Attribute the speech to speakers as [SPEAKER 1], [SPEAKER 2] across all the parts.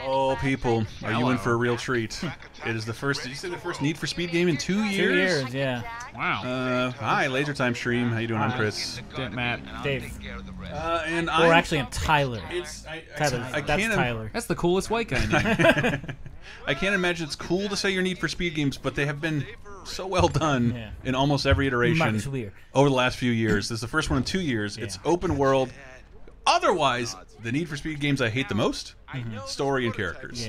[SPEAKER 1] Oh, people, are you in for a real treat? It is the first. Did you say the first Need for Speed game in 2 years?
[SPEAKER 2] 2 years, yeah.
[SPEAKER 1] Wow. Hi, Laser Time Stream. How you doing? I'm Chris.
[SPEAKER 3] Matt.
[SPEAKER 2] Dave.
[SPEAKER 1] And
[SPEAKER 2] actually, I'm Tyler.
[SPEAKER 1] Tyler.
[SPEAKER 2] That's Tyler.
[SPEAKER 3] That's the coolest white guy name.
[SPEAKER 1] I can't imagine it's cool to say your Need for Speed games, but they have been so well done in almost every iteration over the last few years. This is the first one in 2 years. It's open world. Otherwise, the Need for Speed games I hate the most, story and characters.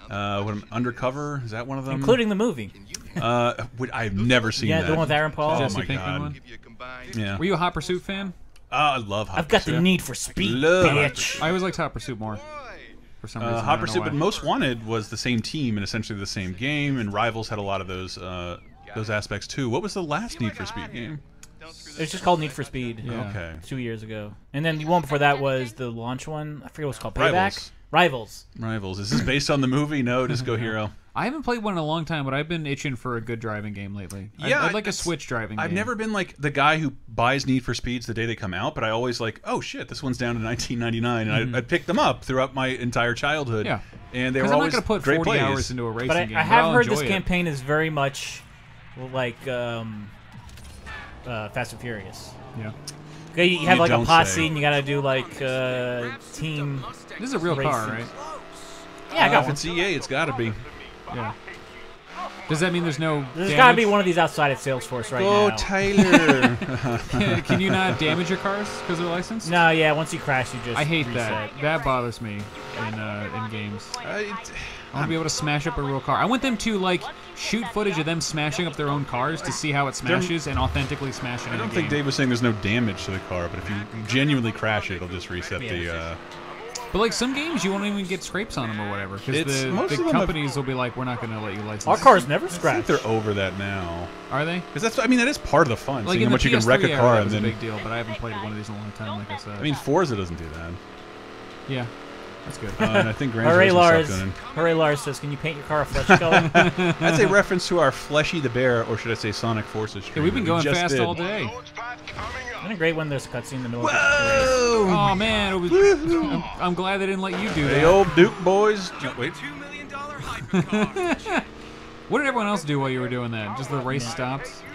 [SPEAKER 1] What, Undercover, is that one of them?
[SPEAKER 2] Including the movie.
[SPEAKER 1] I've never seen that.
[SPEAKER 2] Yeah, the one with Aaron Paul.
[SPEAKER 1] Oh my god.
[SPEAKER 3] Yeah. Were you a Hot Pursuit fan?
[SPEAKER 1] I love Hot Pursuit.
[SPEAKER 2] I've got the Need for Speed, bitch.
[SPEAKER 3] I always liked Hot Pursuit more. For some reason,
[SPEAKER 1] Hot Pursuit, but Most Wanted was the same team and essentially the same game, and Rivals had a lot of those aspects too. What was the last Need for Speed game?
[SPEAKER 2] It's just called Need for Speed.
[SPEAKER 1] Yeah. Okay.
[SPEAKER 2] 2 years ago. And then the one before that was the launch one. I forget what it's called. Payback? Rivals.
[SPEAKER 1] Is this based on the movie? No, Disco Hero.
[SPEAKER 3] I haven't played one in a long time, but I've been itching for a good driving game lately.
[SPEAKER 1] Yeah,
[SPEAKER 3] I'd like a Switch driving game.
[SPEAKER 1] I've never been like the guy who buys Need for Speeds the day they come out, but I always like, oh shit, this one's down to 1999, and I'd pick them up throughout my entire childhood.
[SPEAKER 3] Yeah.
[SPEAKER 1] And they were always
[SPEAKER 3] I'm not going to put 40
[SPEAKER 1] plays.
[SPEAKER 3] hours into a racing game.
[SPEAKER 2] I have heard this campaign is very much like Fast and Furious.
[SPEAKER 3] Yeah.
[SPEAKER 2] Okay, you have like a posse, and you got to do like team.
[SPEAKER 3] This is a real car, right?
[SPEAKER 2] Yeah, I got
[SPEAKER 1] If it's EA, it's got to be.
[SPEAKER 3] Yeah. Does that mean there's no
[SPEAKER 2] There's got to be one of these outside of Salesforce right now.
[SPEAKER 1] Oh, Tyler.
[SPEAKER 3] Can you not damage your cars because they're licensed?
[SPEAKER 2] No, yeah, once you crash, you just
[SPEAKER 3] I hate
[SPEAKER 2] reset.
[SPEAKER 3] that. That bothers me in games. I want to be able to smash up a real car. I want them to, like, shoot footage of them smashing up their own cars to see how it smashes and authentically smash it in a game.
[SPEAKER 1] I don't think Dave was saying there's no damage to the car, but if you genuinely crash it, it'll just reset the...
[SPEAKER 3] But like some games, you won't even get scrapes on them or whatever, because the companies will be like, "We're not going to let you license."
[SPEAKER 2] Our cars never scratch.
[SPEAKER 1] I think they're over that now.
[SPEAKER 3] Are they?
[SPEAKER 1] Because that's, I mean, that is part of the fun.
[SPEAKER 3] Like
[SPEAKER 1] seeing how much you can wreck a car and then.
[SPEAKER 3] That was a big deal, but I haven't played one of these in a long time, like I said.
[SPEAKER 1] I mean, Forza doesn't do that.
[SPEAKER 3] Yeah, that's good.
[SPEAKER 1] And I think Gran
[SPEAKER 2] Hooray, Lars!
[SPEAKER 1] Turismo
[SPEAKER 2] Hooray, Lars says, "Can you paint your car a flesh color?"
[SPEAKER 1] That's a reference to our Fleshy the Bear, or should I say Sonic Forces stream.
[SPEAKER 3] Yeah, we've been going fast all day.
[SPEAKER 2] Isn't it great when the's a cutscene in the middle of the race?
[SPEAKER 3] Oh man, I'm glad they didn't let you do that.
[SPEAKER 1] Hey, old Duke boys. No, wait.
[SPEAKER 3] What did everyone else do while you were doing that? Just the race stopped?
[SPEAKER 1] I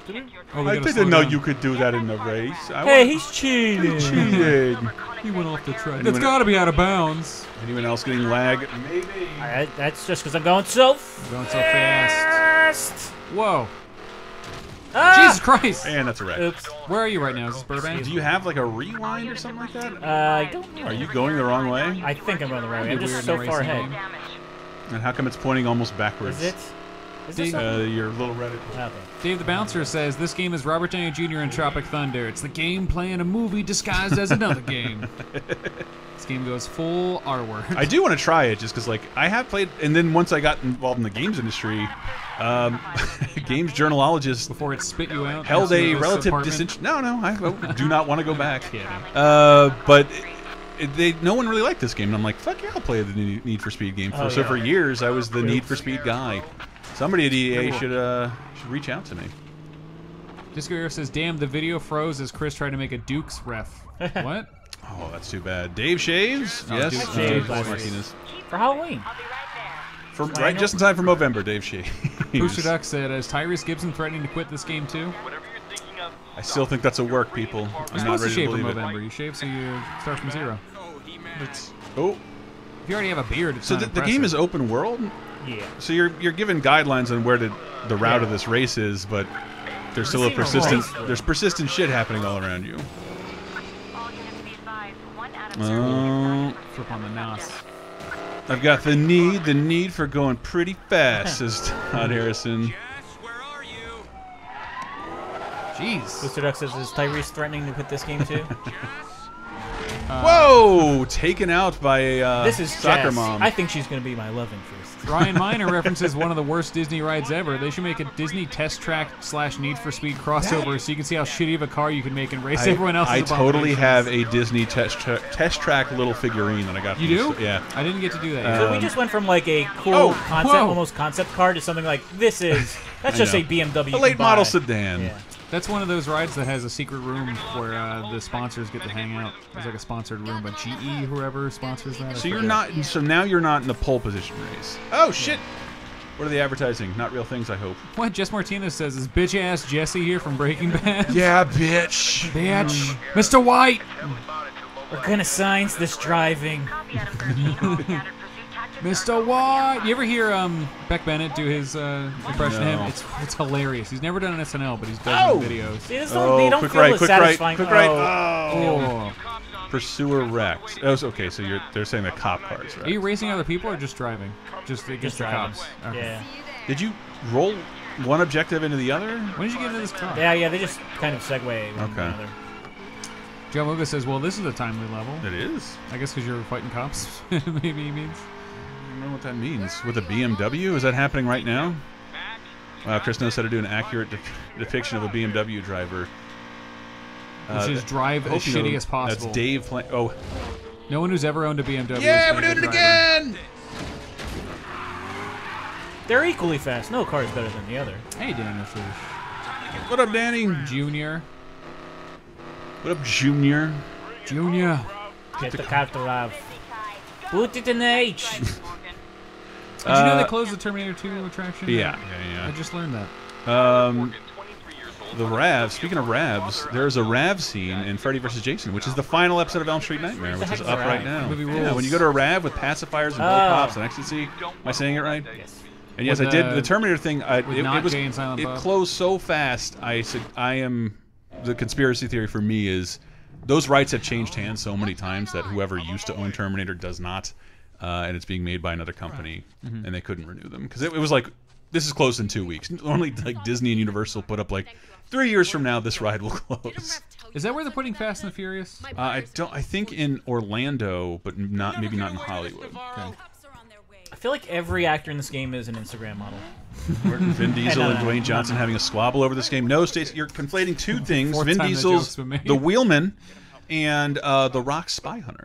[SPEAKER 1] didn't know you could do that in the race.
[SPEAKER 2] Hey, he's cheating.
[SPEAKER 1] He cheated.
[SPEAKER 3] He went off the track. It's got to be out of bounds.
[SPEAKER 1] Anyone else getting lag? Maybe.
[SPEAKER 2] That's just because I'm going so
[SPEAKER 3] fast. Whoa.
[SPEAKER 2] Ah!
[SPEAKER 3] Jesus Christ!
[SPEAKER 1] And that's a wreck.
[SPEAKER 2] Oops.
[SPEAKER 3] Where are you right now? Is this Burbank?
[SPEAKER 1] Do you have like a rewind or something like that?
[SPEAKER 2] I don't know.
[SPEAKER 1] Are you going the wrong way?
[SPEAKER 2] I think I'm going the right way. I'm just so far ahead.
[SPEAKER 1] And how come it's pointing almost backwards?
[SPEAKER 2] Is it? Is this
[SPEAKER 1] your little Reddit.
[SPEAKER 2] Okay.
[SPEAKER 3] Dave the Bouncer says, this game is Robert Downey Jr. in Tropic Thunder. It's the game playing a movie disguised as another game. This game goes full R-word.
[SPEAKER 1] I do want to try it just because, like, I have played, and then once I got involved in the games industry, games journalologists
[SPEAKER 3] before it spit you out
[SPEAKER 1] held a relative disinterest. No, I do not want to go back. But no one really liked this game, and I'm like, fuck yeah, I'll play the Need for Speed game. So for years, I was the Need for Speed guy. Somebody at EA should reach out to me.
[SPEAKER 3] Disco Hero says, damn, the video froze as Chris tried to make a Dukes ref. What?
[SPEAKER 1] Oh, that's too bad. Dave shaves? Yes.
[SPEAKER 2] Dave Martinez. For Halloween.
[SPEAKER 1] Right just in time for Movember, Dave shaves.
[SPEAKER 3] Booster Duck said, is Tyrese Gibson threatening to quit this game too?
[SPEAKER 1] I still think that's a work, people. I'm not ready to believe it.
[SPEAKER 3] You shave so you start from zero.
[SPEAKER 1] Oh.
[SPEAKER 3] If you already have a beard, it's
[SPEAKER 1] so the game is open world?
[SPEAKER 2] Yeah.
[SPEAKER 1] So you're given guidelines on where the route of this race is, but there's still there's persistent shit happening all around you.
[SPEAKER 3] Flip on the NOS.
[SPEAKER 1] I've got the need for going pretty fast, says Todd Harrison.
[SPEAKER 3] Jeez.
[SPEAKER 2] Booster Duck says, is Tyrese threatening to quit this game too?
[SPEAKER 1] Whoa! Taken out by a
[SPEAKER 2] this is
[SPEAKER 1] soccer
[SPEAKER 2] Jess.
[SPEAKER 1] mom.
[SPEAKER 2] I think she's going to be my love interest.
[SPEAKER 3] Ryan Miner references one of the worst Disney rides ever. They should make a Disney Test Track / Need for Speed crossover so you can see how shitty of a car you can make and race everyone else's.
[SPEAKER 1] I totally have a Disney test track little figurine that I got.
[SPEAKER 3] You do?
[SPEAKER 1] Yeah.
[SPEAKER 3] I didn't get to do that.
[SPEAKER 2] So we just went from like a cool almost concept car to something like that's just a BMW.
[SPEAKER 1] A late model sedan.
[SPEAKER 2] Yeah.
[SPEAKER 3] That's one of those rides that has a secret room where the sponsors get to hang out. There's like a sponsored room by GE, whoever sponsors that.
[SPEAKER 1] So you're not. So now you're not in the pole position race. Oh shit! What are they advertising? Not real things, I hope.
[SPEAKER 3] What Jess Martinez says is bitch ass Jesse here from Breaking Bad.
[SPEAKER 1] Yeah, bitch.
[SPEAKER 3] Bitch. Mr. White.
[SPEAKER 2] We're gonna science this driving.
[SPEAKER 3] Mr. White. You ever hear Beck Bennett do his impression of him? It's hilarious. He's never done an SNL, but he's done videos.
[SPEAKER 2] See, they don't feel as satisfying.
[SPEAKER 1] Quick right. Oh. Pursuer wrecked. Oh, okay, so they're saying the cop cars, right?
[SPEAKER 3] Are you racing other people or just driving? Just against the cops? Okay.
[SPEAKER 2] Yeah.
[SPEAKER 1] Did you roll one objective into the other?
[SPEAKER 3] When did you get into this car?
[SPEAKER 2] Yeah, they just kind of segue one to another.
[SPEAKER 3] Joe Moga says, well, this is a timely level.
[SPEAKER 1] It is.
[SPEAKER 3] I guess because you're fighting cops, maybe he means.
[SPEAKER 1] I don't know what that means. With a BMW? Is that happening right now? Wow, Chris knows how to do an accurate depiction of a BMW driver.
[SPEAKER 3] Which is drive as shitty as possible.
[SPEAKER 1] That's Dave playing. Oh.
[SPEAKER 3] No one who's ever owned a BMW.
[SPEAKER 1] Yeah, we're doing it again!
[SPEAKER 2] They're equally fast. No car is better than the other.
[SPEAKER 3] Hey, Daniel Fish.
[SPEAKER 1] What up, Danny?
[SPEAKER 3] Junior.
[SPEAKER 1] What up, Junior?
[SPEAKER 3] Junior.
[SPEAKER 2] Get the car to drive. Put it in H.
[SPEAKER 3] Did you know they closed the Terminator 2 attraction?
[SPEAKER 1] Yeah.
[SPEAKER 3] I just learned that.
[SPEAKER 1] The Ravs, speaking of Ravs, there's a Rav scene in Freddy vs. Jason, which is the final episode of Elm Street Nightmare, which is up right now. Yeah, when you go to a Rav with pacifiers and bullpops and ecstasy. Am I saying it right?
[SPEAKER 2] Yes.
[SPEAKER 1] And yes, I did. The Terminator thing,
[SPEAKER 3] it
[SPEAKER 1] closed so fast, I said, the conspiracy theory for me is those rights have changed hands so many times that whoever used to own Terminator does not, and it's being made by another company, and they couldn't renew them. Because it was like, this is closed in 2 weeks. Only like Disney and Universal put up like 3 years from now this ride will close.
[SPEAKER 3] Is that where they're putting Fast and the Furious?
[SPEAKER 1] I think in Orlando, but maybe not in Hollywood.
[SPEAKER 2] Okay. I feel like every actor in this game is an Instagram model.
[SPEAKER 1] Vin Diesel and Dwayne Johnson having a squabble over this game. No, Stacey, you're conflating two things. Vin Diesel's the Wheelman and The Rock's Spy Hunter.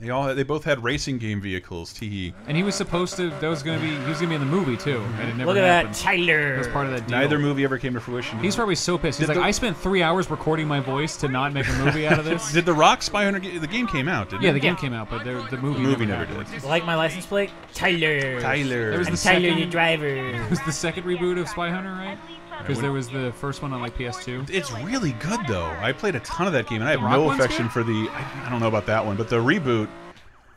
[SPEAKER 1] They both had racing game vehicles. Tee.
[SPEAKER 3] And he was supposed to. He was gonna be in the movie too, and it never
[SPEAKER 2] happened. Look at
[SPEAKER 3] that,
[SPEAKER 2] Tyler.
[SPEAKER 3] That's part of that deal.
[SPEAKER 1] Neither movie ever came to fruition.
[SPEAKER 3] He's probably so pissed. He's like, I spent 3 hours recording my voice to not make a movie out of this.
[SPEAKER 1] Did The Rock Spy Hunter? The game came out, didn't it?
[SPEAKER 3] Yeah, the game came out, but the movie never did.
[SPEAKER 2] Like my license plate, Tyler.
[SPEAKER 1] Tyler.
[SPEAKER 2] It was the Tyler, the driver.
[SPEAKER 3] It was the second reboot of Spy Hunter, right? Because there was the first one on like PS2.
[SPEAKER 1] It's really good though. I played a ton of that game, and I have no affection for the. I don't know about that one, but the reboot.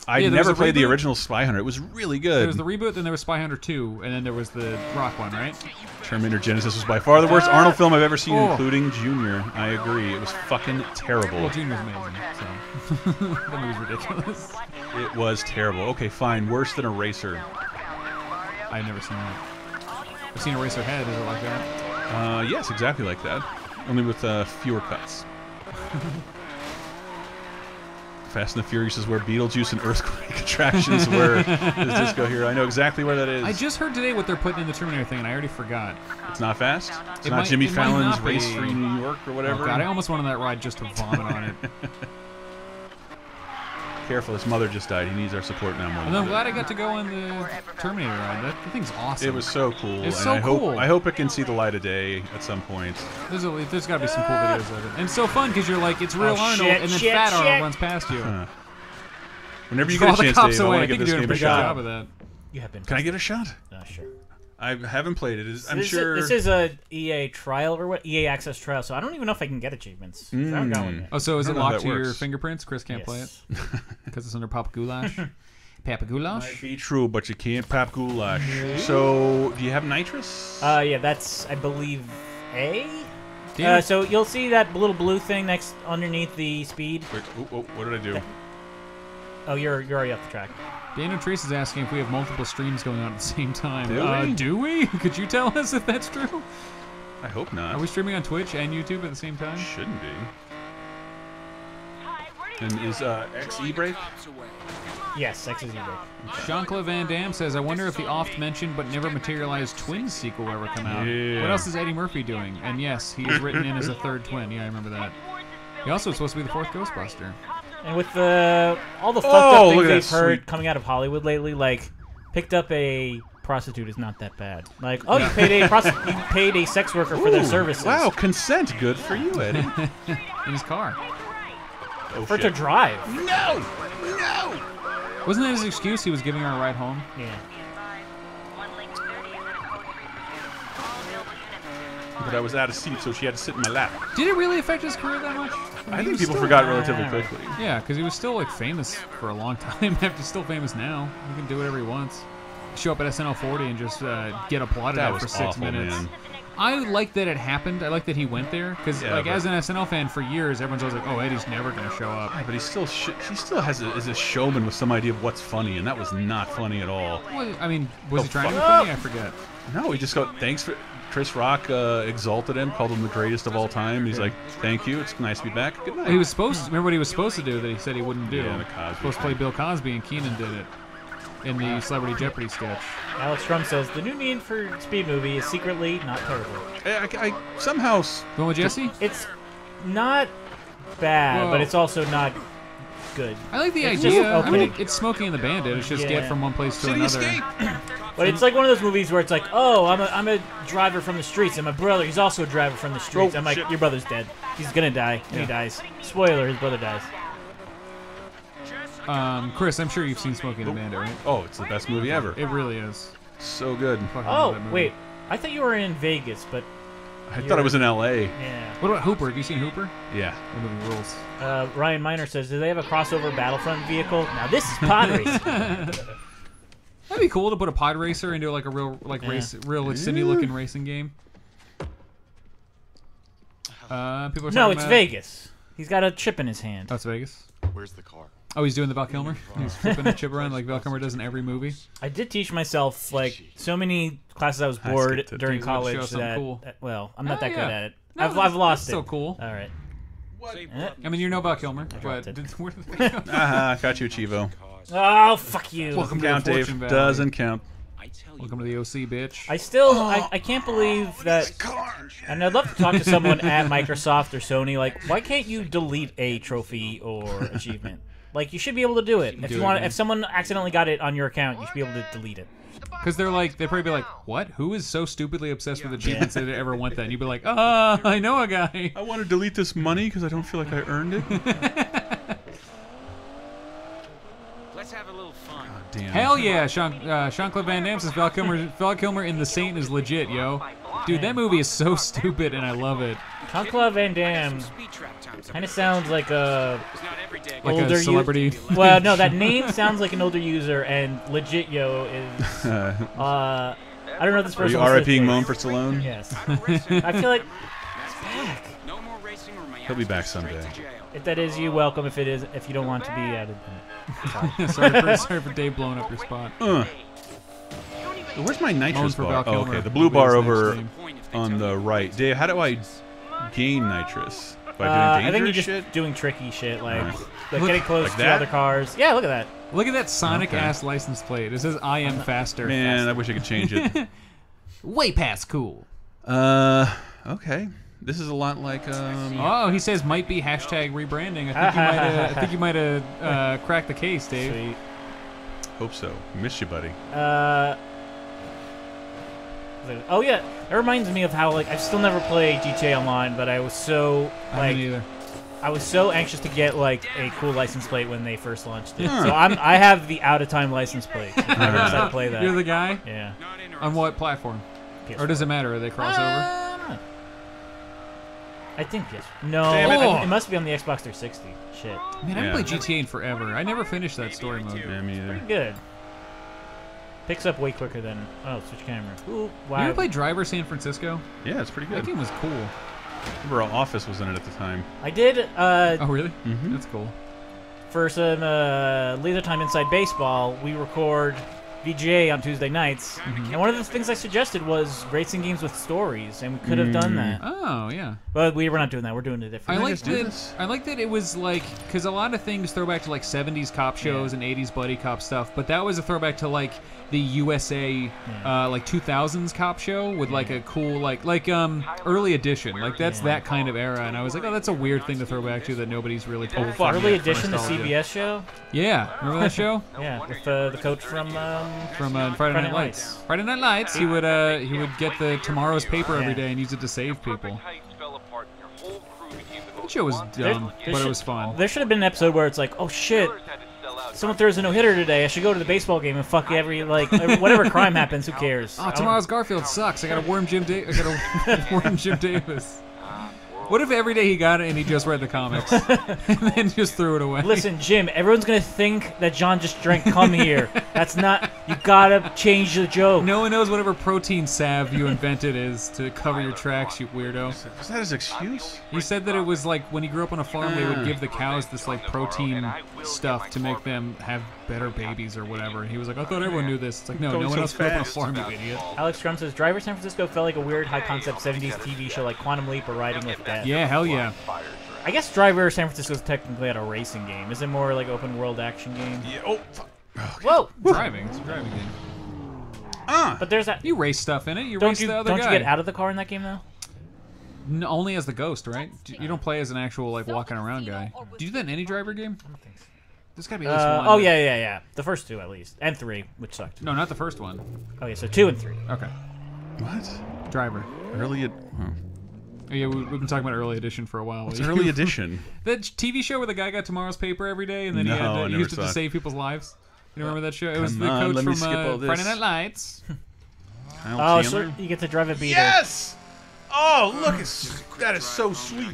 [SPEAKER 1] I never played the original Spy Hunter. It was really good.
[SPEAKER 3] There was the reboot, then there was Spy Hunter 2, and then there was the Rock one, right?
[SPEAKER 1] Terminator Genesis was by far the worst Arnold film I've ever seen, including Junior. I agree. It was fucking terrible.
[SPEAKER 3] Well, Junior's amazing, so that movie's ridiculous.
[SPEAKER 1] It was terrible. Okay, fine. Worse than Eraser.
[SPEAKER 3] I've never seen that. I've seen Eraserhead. Is it like that?
[SPEAKER 1] Yes, exactly like that. Only with fewer cuts. Fast and the Furious is where Beetlejuice and Earthquake attractions were. There's Disco Hero. I know exactly where that is.
[SPEAKER 3] I just heard today what they're putting in the Terminator thing, and I already forgot.
[SPEAKER 1] It's not fast? It's not Jimmy Fallon's Race Free New York or whatever?
[SPEAKER 3] Oh, God, I almost went on that ride just to vomit on it.
[SPEAKER 1] Careful, his mother just died. He needs our support now more.
[SPEAKER 3] And I'm glad I got to go on the Terminator ride. That thing's awesome.
[SPEAKER 1] It was so cool.
[SPEAKER 3] It's so cool.
[SPEAKER 1] I hope it can see the light of day at some point.
[SPEAKER 3] There's got to be some cool videos of it. And it's so fun because you're like, it's real Arnold, and then Fat Arnold runs past you.
[SPEAKER 1] Whenever you get a chance, Dave, I want to give this game a shot.
[SPEAKER 3] Job of that.
[SPEAKER 2] You have been.
[SPEAKER 1] Can I get a shot?
[SPEAKER 2] Sure.
[SPEAKER 1] I haven't played it. I'm sure.
[SPEAKER 2] This is a EA trial or what? EA Access trial, so I don't even know if I can get achievements. I haven't got one yet.
[SPEAKER 3] Oh, so is it locked to your fingerprints? Chris can't play it because it's under Papa Goulash. Papa Goulash?
[SPEAKER 1] Might be true, but you can't Papa Goulash. So, do you have nitrous?
[SPEAKER 2] Yeah, that's I believe A. So you'll see that little blue thing underneath the speed.
[SPEAKER 1] Wait, what did I do?
[SPEAKER 2] Oh, you're already off the track.
[SPEAKER 3] Daniel Trace is asking if we have multiple streams going on at the same time. Do we? Could you tell us if that's true?
[SPEAKER 1] I hope not.
[SPEAKER 3] Are we streaming on Twitch and YouTube at the same time?
[SPEAKER 1] Shouldn't be. And is X E-Break?
[SPEAKER 2] Yes, X is E-Break.
[SPEAKER 3] Jean-Claude Van Damme says, I wonder if the oft-mentioned but never materialized Twins sequel will ever come out.
[SPEAKER 1] Yeah.
[SPEAKER 3] What else is Eddie Murphy doing? And yes, he is written in as a third twin. Yeah, I remember that. He also is supposed to be the fourth Ghostbuster.
[SPEAKER 2] And with all the fucked up things they've heard coming out of Hollywood lately, like picked up a prostitute is not that bad. Like, oh, you paid a sex worker for their services.
[SPEAKER 1] Wow, consent. Good for you, Eddie.
[SPEAKER 3] In his car.
[SPEAKER 1] Oh,
[SPEAKER 2] for to drive.
[SPEAKER 1] No!
[SPEAKER 3] Wasn't that his excuse? He was giving her a ride home?
[SPEAKER 2] Yeah.
[SPEAKER 1] But I was out of seat, so she had to sit in my lap.
[SPEAKER 3] Did it really affect his career that much?
[SPEAKER 1] I think people forgot relatively quickly.
[SPEAKER 3] Yeah, because he was still like famous for a long time. He's still famous now. He can do whatever he wants. Show up at SNL 40 and just get applauded at for 6 minutes. Man. I like that it happened. I like that he went there because, as an SNL fan for years, everyone's always like, "Oh, Eddie's never going to show up."
[SPEAKER 1] Yeah, but he still is a showman with some idea of what's funny, and that was not funny at all.
[SPEAKER 3] Well, I mean, was he trying to be funny? I forget.
[SPEAKER 1] No, he just got thanks for. Chris Rock exalted him, called him the greatest of all time. He's like, "Thank you. It's nice to be back. Good night."
[SPEAKER 3] He was supposed to, remember what he was supposed to do that he said he wouldn't do.
[SPEAKER 1] Yeah, the Cosby.
[SPEAKER 3] He was supposed to play Bill Cosby, and Keenan did it in the Celebrity Jeopardy sketch.
[SPEAKER 2] Alex Trump says the new Need for Speed movie is secretly not terrible.
[SPEAKER 1] I somehow.
[SPEAKER 3] Going with Jesse?
[SPEAKER 2] It's not bad, but it's also not good.
[SPEAKER 3] I like the idea. I mean, it's Smokey and the Bandit. It's just get from one place to another.
[SPEAKER 1] Escape.
[SPEAKER 2] But it's like one of those movies where it's like, oh, I'm a driver from the streets, and my brother, he's also a driver from the streets. I'm like, your brother's dead. He's gonna die. And he dies. Spoiler: his brother dies.
[SPEAKER 3] Chris, I'm sure you've seen Smokey and the Bandit, right?
[SPEAKER 1] Oh, it's the best movie ever.
[SPEAKER 3] It really is.
[SPEAKER 1] So good.
[SPEAKER 2] Oh, wait. I thought you were in Vegas, but...
[SPEAKER 1] I thought it was in L.A.
[SPEAKER 2] Yeah.
[SPEAKER 3] What about Hooper? Have you seen Hooper?
[SPEAKER 1] Yeah.
[SPEAKER 3] That movie rules.
[SPEAKER 2] Ryan Miner says, do they have a crossover Battlefront vehicle? Now, this is pod racing.
[SPEAKER 3] That'd be cool to put a pod racer into like a real Cindy-looking racing game. People are
[SPEAKER 2] no, it's Vegas. He's got a chip in his hand.
[SPEAKER 3] Oh, it's Vegas?
[SPEAKER 4] Where's the car?
[SPEAKER 3] Oh, he's doing the Val Kilmer? He's flipping a chip around like Val Kilmer does in every movie?
[SPEAKER 2] I did teach myself, like, so many classes I was bored during college that...
[SPEAKER 3] Cool.
[SPEAKER 2] Well, I'm not that good at it.
[SPEAKER 3] No,
[SPEAKER 2] I've lost it.
[SPEAKER 3] So cool.
[SPEAKER 2] All right.
[SPEAKER 3] I mean, you know Val Kilmer, but where did they go?
[SPEAKER 1] Got you, Chivo.
[SPEAKER 2] Oh, fuck you.
[SPEAKER 1] Welcome count, Dave.
[SPEAKER 3] Valley.
[SPEAKER 1] Doesn't count.
[SPEAKER 3] Welcome to the OC, bitch.
[SPEAKER 2] I still, I can't believe that, and I'd love to talk to someone at Microsoft or Sony, like, why can't you delete a trophy or achievement? Like, you should be able to do it. If someone accidentally got it on your account, you should be able to delete it.
[SPEAKER 3] Because they'd probably be like, what? Who is so stupidly obsessed with achievements that they ever want that? And you'd be like, I know a guy.
[SPEAKER 1] I want to delete this money because I don't feel like I earned it.
[SPEAKER 4] Let's have a little fun.
[SPEAKER 1] God damn.
[SPEAKER 3] Hell yeah, Jean-Claude Van Damme says Val Kilmer in The Saint is legit, yo. Dude, that movie is so stupid, and I love it.
[SPEAKER 2] Jean-Claude Van Damme kind of sounds like a
[SPEAKER 3] older celebrity.
[SPEAKER 2] Well, no, that name sounds like an older user, and legit, yo, is... I don't know if this person...
[SPEAKER 1] Are you RIPing Moan for Stallone?
[SPEAKER 2] Yes. I feel like he's back.
[SPEAKER 1] He'll be back someday.
[SPEAKER 2] If that is you, welcome. If it is, if you don't want to be added, then
[SPEAKER 3] sorry for Dave blowing up your spot.
[SPEAKER 1] Where's my nitrous bar? Oh, okay, the blue bar over on the right. Dave, how do I gain nitrous? By doing
[SPEAKER 2] I think you're
[SPEAKER 1] shit?
[SPEAKER 2] just doing tricky shit, like getting close to other cars. Yeah, look at that.
[SPEAKER 3] Look at that Sonic-ass license plate. It says, I am faster.
[SPEAKER 1] Man,
[SPEAKER 3] faster.
[SPEAKER 1] I wish I could change it.
[SPEAKER 3] Way past cool.
[SPEAKER 1] Okay. This is a lot like.
[SPEAKER 3] Oh, he says might be hashtag rebranding. I think you might have cracked the case, Dave.
[SPEAKER 2] Sweet.
[SPEAKER 1] Hope so. Miss you, buddy.
[SPEAKER 2] Oh yeah, it reminds me of how like I've still never played GTA Online, but I was so like I was so anxious to get like a cool license plate when they first launched it. So I have the out of time license plate. I'm excited to play that.
[SPEAKER 3] You're the guy?
[SPEAKER 2] Yeah.
[SPEAKER 3] On what platform?
[SPEAKER 2] PS4.
[SPEAKER 3] Or does it matter? Are they crossover?
[SPEAKER 2] I think yes. No, it must be on the Xbox 360. Shit.
[SPEAKER 3] Man, I haven't played GTA in forever. I never finished that story mode.
[SPEAKER 1] Yeah, me either.
[SPEAKER 2] Pretty good. Picks up way quicker than switch camera. Ooh, wow.
[SPEAKER 3] You ever played Driver San Francisco?
[SPEAKER 1] Yeah, it's pretty good.
[SPEAKER 3] That game was cool.
[SPEAKER 1] I remember Office was in it at the time.
[SPEAKER 2] I did.
[SPEAKER 3] Oh really?
[SPEAKER 1] Mm-hmm.
[SPEAKER 3] That's cool.
[SPEAKER 2] For some Laser Time Inside Baseball, we record VGA on Tuesday nights, and one of the things I suggested was racing games with stories, and we could have done that.
[SPEAKER 3] Oh yeah.
[SPEAKER 2] But we were not doing that. We're doing it different.
[SPEAKER 3] I liked that it was like, because a lot of things throw back to like 70s cop shows and 80s buddy cop stuff, but that was a throwback to like the USA like 2000s cop show with like a cool like early edition. Like that's that kind of era, and I was like, oh, that's a weird thing to throw back to that nobody's really told.
[SPEAKER 2] Early edition, the CBS show.
[SPEAKER 3] Yeah, remember that show?
[SPEAKER 2] Yeah, with the coach from
[SPEAKER 3] from Friday Night Lights. Friday Night Lights. He would get the tomorrow's paper every day and use it to save people. That show was dumb, but it was fun.
[SPEAKER 2] There should have been an episode where it's like, oh shit, someone throws a no-hitter today. I should go to the baseball game and fuck whatever crime happens. Who cares?
[SPEAKER 3] Oh, tomorrow's Garfield sucks. I gotta worm Jim Davis. What if every day he got it and he just read the comics and then just threw it away?
[SPEAKER 2] Listen, Jim, everyone's gonna think that John just drank cum here. That's not. You gotta change the joke.
[SPEAKER 3] No one knows whatever protein salve you invented is to cover your tracks, you weirdo.
[SPEAKER 1] Is that his excuse?
[SPEAKER 3] He said that it was like when he grew up on a farm, they would give the cows this like protein stuff to make them have better babies or whatever. And he was like, I thought everyone knew this. It's like, no one else grew up on a farm, you idiot.
[SPEAKER 2] Alex Crum says, Driver San Francisco felt like a weird high-concept 70s TV show like Quantum Leap or Riding with Death.
[SPEAKER 3] Yeah, hell yeah.
[SPEAKER 2] I guess Driver San Francisco is technically at a racing game. Is it more like open-world action game?
[SPEAKER 1] Yeah. Oh, fuck.
[SPEAKER 2] Whoa!
[SPEAKER 3] Driving. It's a driving game.
[SPEAKER 2] But there's that.
[SPEAKER 3] You race stuff in it. You race the other guy.
[SPEAKER 2] Don't you get out of the car in that game, though?
[SPEAKER 3] No, only as the ghost, right? You don't play as an actual like walking around guy. Do you do that in any driver game?
[SPEAKER 2] I don't think so.
[SPEAKER 3] There's gotta be at least one.
[SPEAKER 2] Oh, yeah. The first two, at least. And 3, which sucked.
[SPEAKER 3] No, not the first one.
[SPEAKER 2] Okay, so 2 and 3.
[SPEAKER 3] Okay.
[SPEAKER 1] What?
[SPEAKER 3] Driver.
[SPEAKER 1] Early.
[SPEAKER 3] Oh, yeah, we've been talking about early edition for a while.
[SPEAKER 1] It's early edition.
[SPEAKER 3] That TV show where the guy got tomorrow's paper every day and then he used it to save people's lives. You remember that show? It was the coach from Friday Night Lights.
[SPEAKER 2] Oh, so you get to drive a beater.
[SPEAKER 1] Yes! Oh, look, that is so sweet.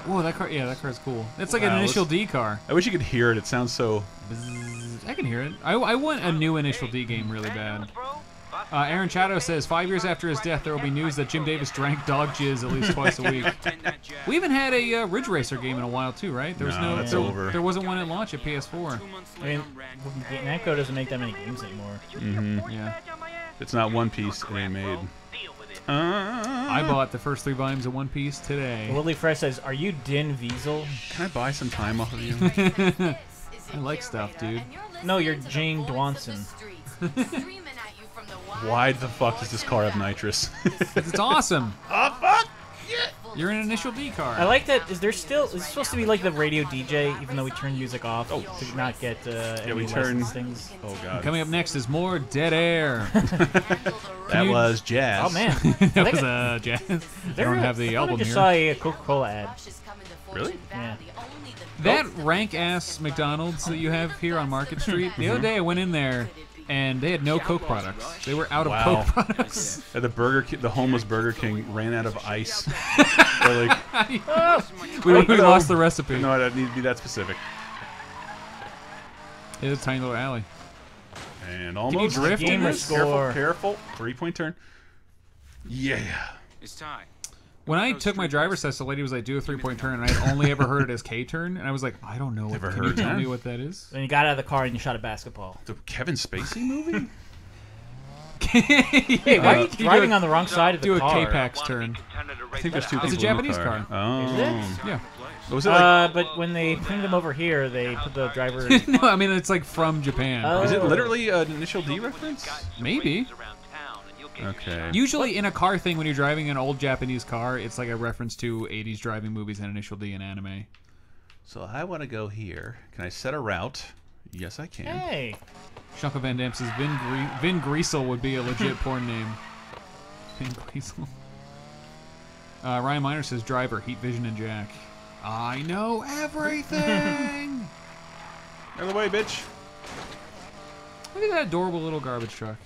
[SPEAKER 3] Oh, that car! Yeah, that car's cool. It's like an Initial D car.
[SPEAKER 1] I wish you could hear it. It sounds so.
[SPEAKER 3] I can hear it. I want a new Initial D game really bad. Aaron Chato says 5 years after his death, there will be news that Jim Davis drank dog jizz at least twice a week. We haven't had a Ridge Racer game in a while too, right? There was
[SPEAKER 1] that's over.
[SPEAKER 3] There wasn't one at launch at PS4.
[SPEAKER 2] I mean, Namco doesn't make that many games anymore.
[SPEAKER 1] Mm-hmm.
[SPEAKER 3] Yeah.
[SPEAKER 1] It's not One Piece. It ain't made.
[SPEAKER 3] I bought the first 3 volumes of One Piece today.
[SPEAKER 2] Willie Fresh says, "Are you Din Wiesel?"
[SPEAKER 1] Can I buy some time off of you?
[SPEAKER 3] I like stuff, dude.
[SPEAKER 2] No, you're Jane Dwanson.
[SPEAKER 1] Why the fuck does this car have nitrous?
[SPEAKER 3] It's awesome.
[SPEAKER 1] Oh fuck! Yeah.
[SPEAKER 3] You're in an Initial D car.
[SPEAKER 2] I like that. Is it supposed to be like the radio DJ, even though we turn music off to not get any things?
[SPEAKER 1] Oh god.
[SPEAKER 3] Coming up next is more Dead Air.
[SPEAKER 1] That was jazz.
[SPEAKER 2] Oh man,
[SPEAKER 3] that was jazz. I don't have the album
[SPEAKER 2] I just
[SPEAKER 3] here.
[SPEAKER 2] saw a Coca-Cola ad.
[SPEAKER 1] Really?
[SPEAKER 2] Yeah.
[SPEAKER 3] That rank-ass McDonald's that you have here on Market Street, the other day I went in there, and they had no Coke products. They were out of Coke products.
[SPEAKER 1] The homeless Burger King ran out of ice.
[SPEAKER 3] We lost the recipe.
[SPEAKER 1] No, I don't need to be that specific.
[SPEAKER 3] It's a tiny little alley.
[SPEAKER 1] And almost
[SPEAKER 2] drifting.
[SPEAKER 1] Careful. 3-point turn. Yeah.
[SPEAKER 4] It's time.
[SPEAKER 3] When I took my driver's test, the lady was like, do a 3-point turn, and I'd only ever heard it as K-turn, and I was like, I don't know. Can you tell me what that is?
[SPEAKER 2] Then you got out of the car and you shot a basketball.
[SPEAKER 1] The Kevin Spacey movie?
[SPEAKER 2] Hey, why are you driving on the wrong side of the car?
[SPEAKER 3] Do a K-Pax turn.
[SPEAKER 1] I think there's 2 people
[SPEAKER 3] It's a Japanese car.
[SPEAKER 1] Oh.
[SPEAKER 2] Is it?
[SPEAKER 3] Yeah.
[SPEAKER 1] Was it like,
[SPEAKER 2] but when they bring them over here, they put the driver...
[SPEAKER 3] No, I mean, it's like from Japan.
[SPEAKER 2] Oh.
[SPEAKER 1] Is it literally an Initial D reference?
[SPEAKER 3] Maybe.
[SPEAKER 1] Okay.
[SPEAKER 3] Usually in a car thing, when you're driving an old Japanese car, it's like a reference to 80s driving movies and Initial D and anime.
[SPEAKER 1] So I want to go here. Can I set a route? Yes, I can.
[SPEAKER 2] Hey.
[SPEAKER 3] Shunka Van Dam says Vin Griesel would be a legit porn name. Vin Griesel. Ryan Miner says Driver, Heat Vision, and Jack. I know everything!
[SPEAKER 1] Out of the way, bitch.
[SPEAKER 3] Look at that adorable little garbage truck.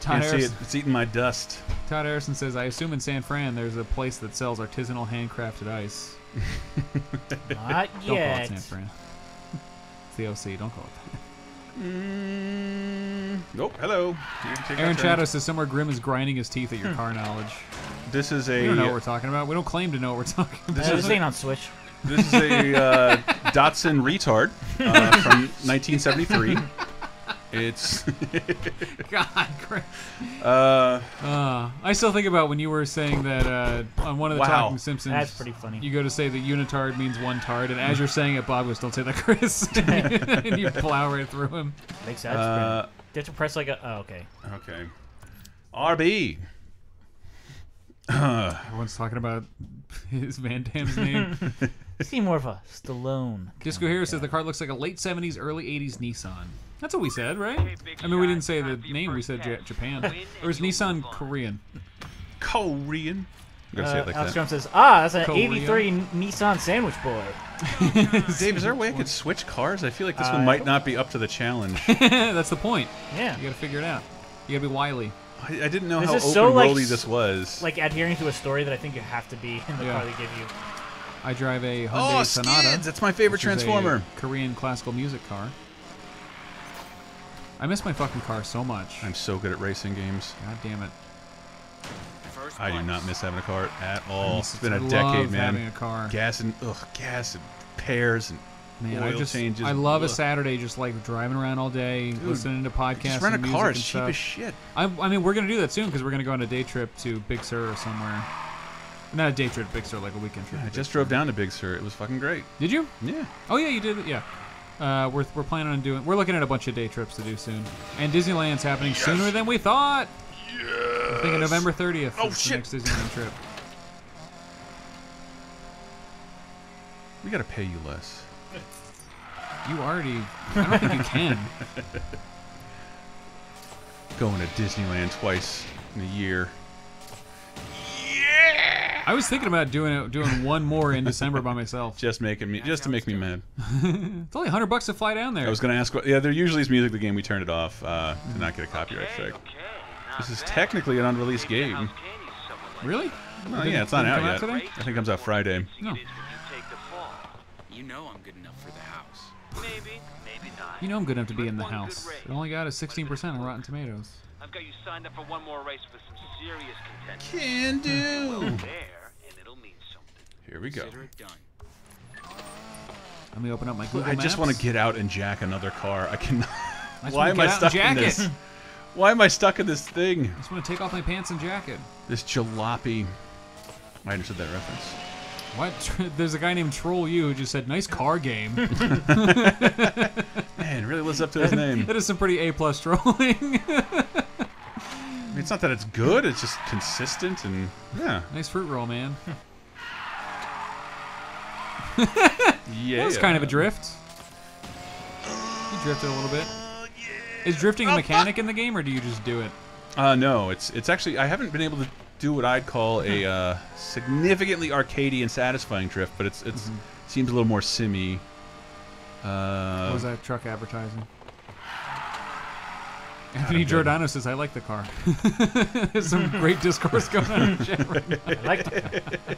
[SPEAKER 1] Can't see it. It's eating my dust.
[SPEAKER 3] Todd Harrison says, I assume in San Fran there's a place that sells artisanal handcrafted ice.
[SPEAKER 2] Not
[SPEAKER 3] Don't call
[SPEAKER 2] yet.
[SPEAKER 3] it San Fran. It's the OC. Don't call it that.
[SPEAKER 1] Nope. Hello.
[SPEAKER 3] Aaron Chato says somewhere Grim is grinding his teeth at your car knowledge.
[SPEAKER 1] This is a...
[SPEAKER 3] We don't know what we're talking about. We don't claim to know what we're talking about.
[SPEAKER 2] This ain't on Switch.
[SPEAKER 1] This is a Datsun Retard from 1973. It's...
[SPEAKER 3] God, Grim. I still think about when you were saying that on one of the Talking Simpsons.
[SPEAKER 2] That's pretty funny.
[SPEAKER 3] You go to say that unitard means one tard, and as you're saying it, Bob goes, don't say that, Chris. And you plow right through him.
[SPEAKER 2] Makes sense. You have to press like a... Oh, okay.
[SPEAKER 1] Okay. RB.
[SPEAKER 3] Everyone's talking about his Van Damme's name.
[SPEAKER 2] See more of a Stallone.
[SPEAKER 3] Disco Hero says the car looks like a late 70s, early 80s Nissan. That's what we said, right? I mean, we didn't say the name. We said Japan. Or is Nissan Korean?
[SPEAKER 1] Korean. I'm gonna say it like that.
[SPEAKER 2] Alstrom says, that's an
[SPEAKER 3] Korean.
[SPEAKER 2] 83 Nissan Sandwich Boy.
[SPEAKER 1] Dave, is there a way I could switch cars? I feel like this one might not be up to the challenge.
[SPEAKER 3] That's the point.
[SPEAKER 2] Yeah.
[SPEAKER 3] You gotta figure it out. You gotta be wily.
[SPEAKER 1] I didn't know
[SPEAKER 2] This
[SPEAKER 1] how
[SPEAKER 2] is
[SPEAKER 1] open
[SPEAKER 2] so,
[SPEAKER 1] worldy this was.
[SPEAKER 2] Like adhering to a story that I think you have to be in the
[SPEAKER 3] Yeah.
[SPEAKER 2] car they give you.
[SPEAKER 3] I drive a Hyundai Sonata.
[SPEAKER 1] Skids! That's my favorite
[SPEAKER 3] which is a
[SPEAKER 1] Transformer.
[SPEAKER 3] Korean classical music car. I miss my fucking car so much.
[SPEAKER 1] I'm so good at racing games.
[SPEAKER 3] God damn it.
[SPEAKER 1] I do not miss having a car at all. It's been a
[SPEAKER 3] I
[SPEAKER 1] decade,
[SPEAKER 3] love
[SPEAKER 1] man.
[SPEAKER 3] having a car.
[SPEAKER 1] Gas and pairs and
[SPEAKER 3] Man,
[SPEAKER 1] oil changes.
[SPEAKER 3] I love a
[SPEAKER 1] Ugh.
[SPEAKER 3] Saturday just like driving around all day, listening to podcasts.
[SPEAKER 1] Just rent a
[SPEAKER 3] and
[SPEAKER 1] car.
[SPEAKER 3] music
[SPEAKER 1] It's cheap
[SPEAKER 3] and
[SPEAKER 1] as
[SPEAKER 3] stuff.
[SPEAKER 1] shit.
[SPEAKER 3] I mean, we're gonna do that soon because we're gonna go on a day trip to Big Sur or somewhere. Not a day trip to Big Sur, like a weekend trip.
[SPEAKER 1] I
[SPEAKER 3] to
[SPEAKER 1] just
[SPEAKER 3] Big
[SPEAKER 1] drove
[SPEAKER 3] Sur.
[SPEAKER 1] down to Big Sur. It was fucking great.
[SPEAKER 3] Did you?
[SPEAKER 1] Yeah.
[SPEAKER 3] Oh yeah, you did. Yeah. We're planning on doing. We're looking at a bunch of day trips to do soon, and Disneyland's happening sooner than we thought. I think November 30th.
[SPEAKER 1] Oh,
[SPEAKER 3] is
[SPEAKER 1] shit.
[SPEAKER 3] The next Disneyland trip.
[SPEAKER 1] We gotta pay you less.
[SPEAKER 3] You already. I don't think you can.
[SPEAKER 1] Going to Disneyland twice in a year.
[SPEAKER 3] I was thinking about doing one more in December by myself.
[SPEAKER 1] Just to make me mad.
[SPEAKER 3] It's only $100 to fly down there.
[SPEAKER 1] I was gonna ask. Yeah, there usually is music. The game we turned it off to not get a copyright strike. This is technically an unreleased game.
[SPEAKER 3] Really?
[SPEAKER 1] Well, yeah, it's not
[SPEAKER 3] Didn't
[SPEAKER 1] out
[SPEAKER 3] come out
[SPEAKER 1] yet.
[SPEAKER 3] today?
[SPEAKER 1] I think it comes out Friday.
[SPEAKER 3] No.
[SPEAKER 4] You know I'm good enough for the house. Maybe, maybe not.
[SPEAKER 3] You know I'm good enough to be in the house. It only got a 16% on Rotten Tomatoes.
[SPEAKER 4] I've got you signed up for one more race with some serious contention.
[SPEAKER 1] Can do.
[SPEAKER 4] There, and it'll mean something.
[SPEAKER 1] Here we go.
[SPEAKER 4] Consider it done.
[SPEAKER 3] Let me open up my Google
[SPEAKER 1] I just
[SPEAKER 3] Maps.
[SPEAKER 1] want to get out and jack another car. I cannot.
[SPEAKER 3] I just
[SPEAKER 1] Why
[SPEAKER 3] wanna
[SPEAKER 1] am
[SPEAKER 3] get
[SPEAKER 1] I
[SPEAKER 3] out and
[SPEAKER 1] stuck in
[SPEAKER 3] jack
[SPEAKER 1] this?
[SPEAKER 3] it.
[SPEAKER 1] Why am I stuck in this thing?
[SPEAKER 3] I just want to take off my pants and jacket.
[SPEAKER 1] This jalopy. I understood that reference.
[SPEAKER 3] What? There's a guy named Troll U who just said, "Nice car game."
[SPEAKER 1] Man, it really lives up to his name.
[SPEAKER 3] That is some pretty A+ trolling.
[SPEAKER 1] I mean, it's not that it's good. It's just consistent and yeah.
[SPEAKER 3] Nice fruit roll, man.
[SPEAKER 1] Yeah.
[SPEAKER 3] That was kind of a drift. You drifted a little bit. Is drifting a mechanic in the game, or do you just do it?
[SPEAKER 1] No, it's actually I haven't been able to do what I'd call a significantly arcadey and satisfying drift, but it seems a little more simmy.
[SPEAKER 3] What was that truck advertising? Anthony Giordano says, "I like the car." There's some great discourse going on in the chat right now.
[SPEAKER 2] I like the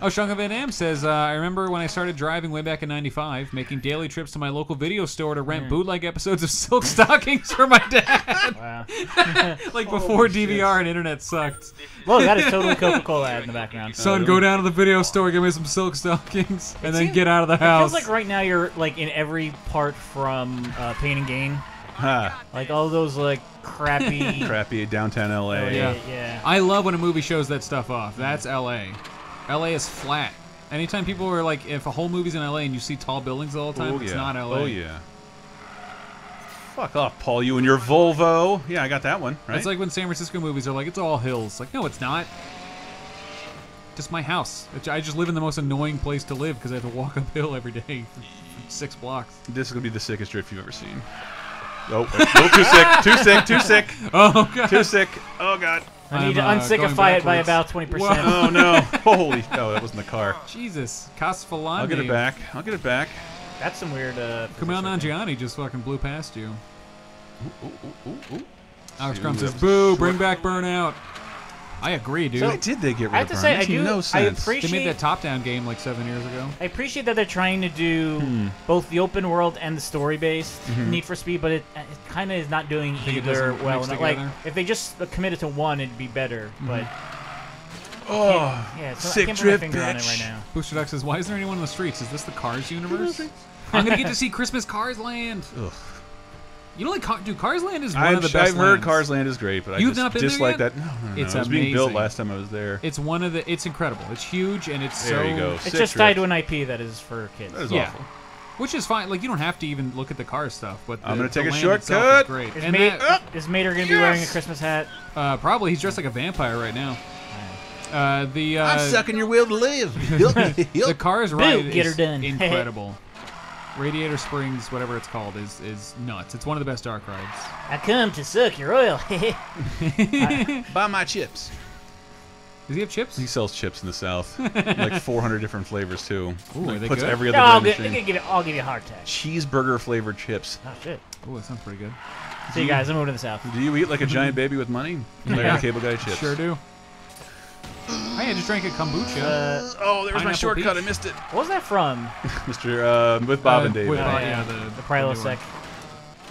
[SPEAKER 3] Oh, Shunga Van Am says, I remember when I started driving way back in '95, making daily trips to my local video store to rent bootleg episodes of Silk Stockings for my dad.
[SPEAKER 2] Wow.
[SPEAKER 3] Like before DVR and internet sucked.
[SPEAKER 2] Whoa, that is totally Coca-Cola ad in the background.
[SPEAKER 3] Son, go down to the video store, give me some Silk Stockings, and then get out of the
[SPEAKER 2] It
[SPEAKER 3] house.
[SPEAKER 2] feels like right now you're like in every part from Pain and Gain.
[SPEAKER 1] Ha.
[SPEAKER 2] Like all those like crappy.
[SPEAKER 1] Crappy downtown LA.
[SPEAKER 3] Yeah. I love when a movie shows that stuff off. That's LA. LA is flat. Anytime people are like, if a whole movie's in LA and you see tall buildings all the time, it's not LA.
[SPEAKER 1] Oh yeah. Fuck off, Paul. You and your Volvo. Yeah, I got that one. Right.
[SPEAKER 3] It's like when San Francisco movies are like, it's all hills. Like, no, it's not. Just my house. I just live in the most annoying place to live because I have to walk uphill every day for 6 blocks.
[SPEAKER 1] This is gonna be the sickest drift you've ever seen. Oh, a little too sick. Too sick. Too sick.
[SPEAKER 3] Oh god.
[SPEAKER 1] Too sick. Oh god.
[SPEAKER 2] I need to
[SPEAKER 3] I'm,
[SPEAKER 2] unsickify it by
[SPEAKER 3] going
[SPEAKER 2] about 20%.
[SPEAKER 1] Oh no. Holy. No, that wasn't the car.
[SPEAKER 3] Jesus. Casfalani.
[SPEAKER 1] I'll get it back. I'll get it back.
[SPEAKER 2] That's some weird.
[SPEAKER 3] Kumail Nanjiani just fucking blew past you.
[SPEAKER 1] Ooh.
[SPEAKER 3] Alex
[SPEAKER 1] Dude,
[SPEAKER 3] Crum says,
[SPEAKER 1] that was
[SPEAKER 3] boo,
[SPEAKER 1] short.
[SPEAKER 3] bring back Burnout. I agree, dude.
[SPEAKER 1] Why did they get rid
[SPEAKER 2] I have
[SPEAKER 1] of
[SPEAKER 2] to
[SPEAKER 1] Burn?
[SPEAKER 2] say,
[SPEAKER 1] It makes
[SPEAKER 2] I do.
[SPEAKER 1] no
[SPEAKER 2] I
[SPEAKER 1] sense.
[SPEAKER 2] appreciate.
[SPEAKER 3] They made that top-down game like 7 years ago.
[SPEAKER 2] I appreciate that they're trying to do both the open world and the story-based Need for Speed, but it kind of is not doing
[SPEAKER 3] Think it
[SPEAKER 2] either
[SPEAKER 3] doesn't
[SPEAKER 2] well
[SPEAKER 3] mix
[SPEAKER 2] enough. Like,
[SPEAKER 3] together?
[SPEAKER 2] if they just committed to one, it'd be better. But
[SPEAKER 1] Oh,
[SPEAKER 2] yeah, so
[SPEAKER 1] sick
[SPEAKER 2] I can't put my
[SPEAKER 1] drift,
[SPEAKER 2] finger on it
[SPEAKER 1] bitch.
[SPEAKER 2] right now.
[SPEAKER 3] Booster Duck says, why isn't there anyone in the streets? Is this the Cars universe? I'm going to get to see Christmas Cars Land.
[SPEAKER 1] Ugh.
[SPEAKER 3] You know, like, dude, Cars Land is one of the best
[SPEAKER 1] I've heard
[SPEAKER 3] lands.
[SPEAKER 1] Cars Land is great, but I
[SPEAKER 3] You've
[SPEAKER 1] just
[SPEAKER 3] not been there
[SPEAKER 1] dislike
[SPEAKER 3] yet?
[SPEAKER 1] that. No.
[SPEAKER 3] It's
[SPEAKER 1] It was being built
[SPEAKER 3] amazing.
[SPEAKER 1] last time I was there.
[SPEAKER 3] It's one of the. It's incredible. It's huge and it's
[SPEAKER 1] There
[SPEAKER 3] so.
[SPEAKER 1] you go.
[SPEAKER 2] It's
[SPEAKER 1] Sick
[SPEAKER 2] just
[SPEAKER 1] drift.
[SPEAKER 2] tied to an IP that is for kids.
[SPEAKER 1] That is
[SPEAKER 3] Yeah.
[SPEAKER 1] awful.
[SPEAKER 3] Which is fine. Like, you don't have to even look at the car stuff. But
[SPEAKER 1] I'm
[SPEAKER 3] going
[SPEAKER 1] gonna take
[SPEAKER 3] to
[SPEAKER 1] a shortcut.
[SPEAKER 3] Great.
[SPEAKER 2] Is,
[SPEAKER 3] And
[SPEAKER 2] Mater
[SPEAKER 3] that,
[SPEAKER 2] is Mater going to be wearing a Christmas hat?
[SPEAKER 3] probably he's dressed like a vampire right now.
[SPEAKER 1] I'm sucking your will to live.
[SPEAKER 3] The Cars ride
[SPEAKER 2] get her
[SPEAKER 3] is
[SPEAKER 2] done.
[SPEAKER 3] incredible. Radiator Springs, whatever it's called, is nuts. It's one of the best dark rides.
[SPEAKER 2] I come to suck your oil.
[SPEAKER 1] Buy my chips.
[SPEAKER 3] Does he have chips?
[SPEAKER 1] He sells chips in the South, like 400 different flavors too.
[SPEAKER 3] Ooh,
[SPEAKER 1] like,
[SPEAKER 3] are they
[SPEAKER 1] puts
[SPEAKER 3] good?
[SPEAKER 1] every other
[SPEAKER 2] I'll
[SPEAKER 1] brand
[SPEAKER 2] give
[SPEAKER 1] machine.
[SPEAKER 2] you a hard time.
[SPEAKER 1] Cheeseburger flavored chips.
[SPEAKER 2] Oh shit.
[SPEAKER 3] Ooh, that sounds pretty good.
[SPEAKER 2] See you guys. I'm moving to the South.
[SPEAKER 1] Do you eat like a giant baby with money? Like
[SPEAKER 3] Yeah.
[SPEAKER 1] a cable guy chips.
[SPEAKER 3] Sure do. Hey, I just drank a kombucha.
[SPEAKER 1] Oh, there's my
[SPEAKER 3] Pineapple
[SPEAKER 1] shortcut.
[SPEAKER 3] peach.
[SPEAKER 1] I missed it.
[SPEAKER 2] What was that from?
[SPEAKER 1] Mr. With Bob and Dave.
[SPEAKER 3] with Bob,
[SPEAKER 2] yeah.
[SPEAKER 3] yeah,
[SPEAKER 2] The Prilosec.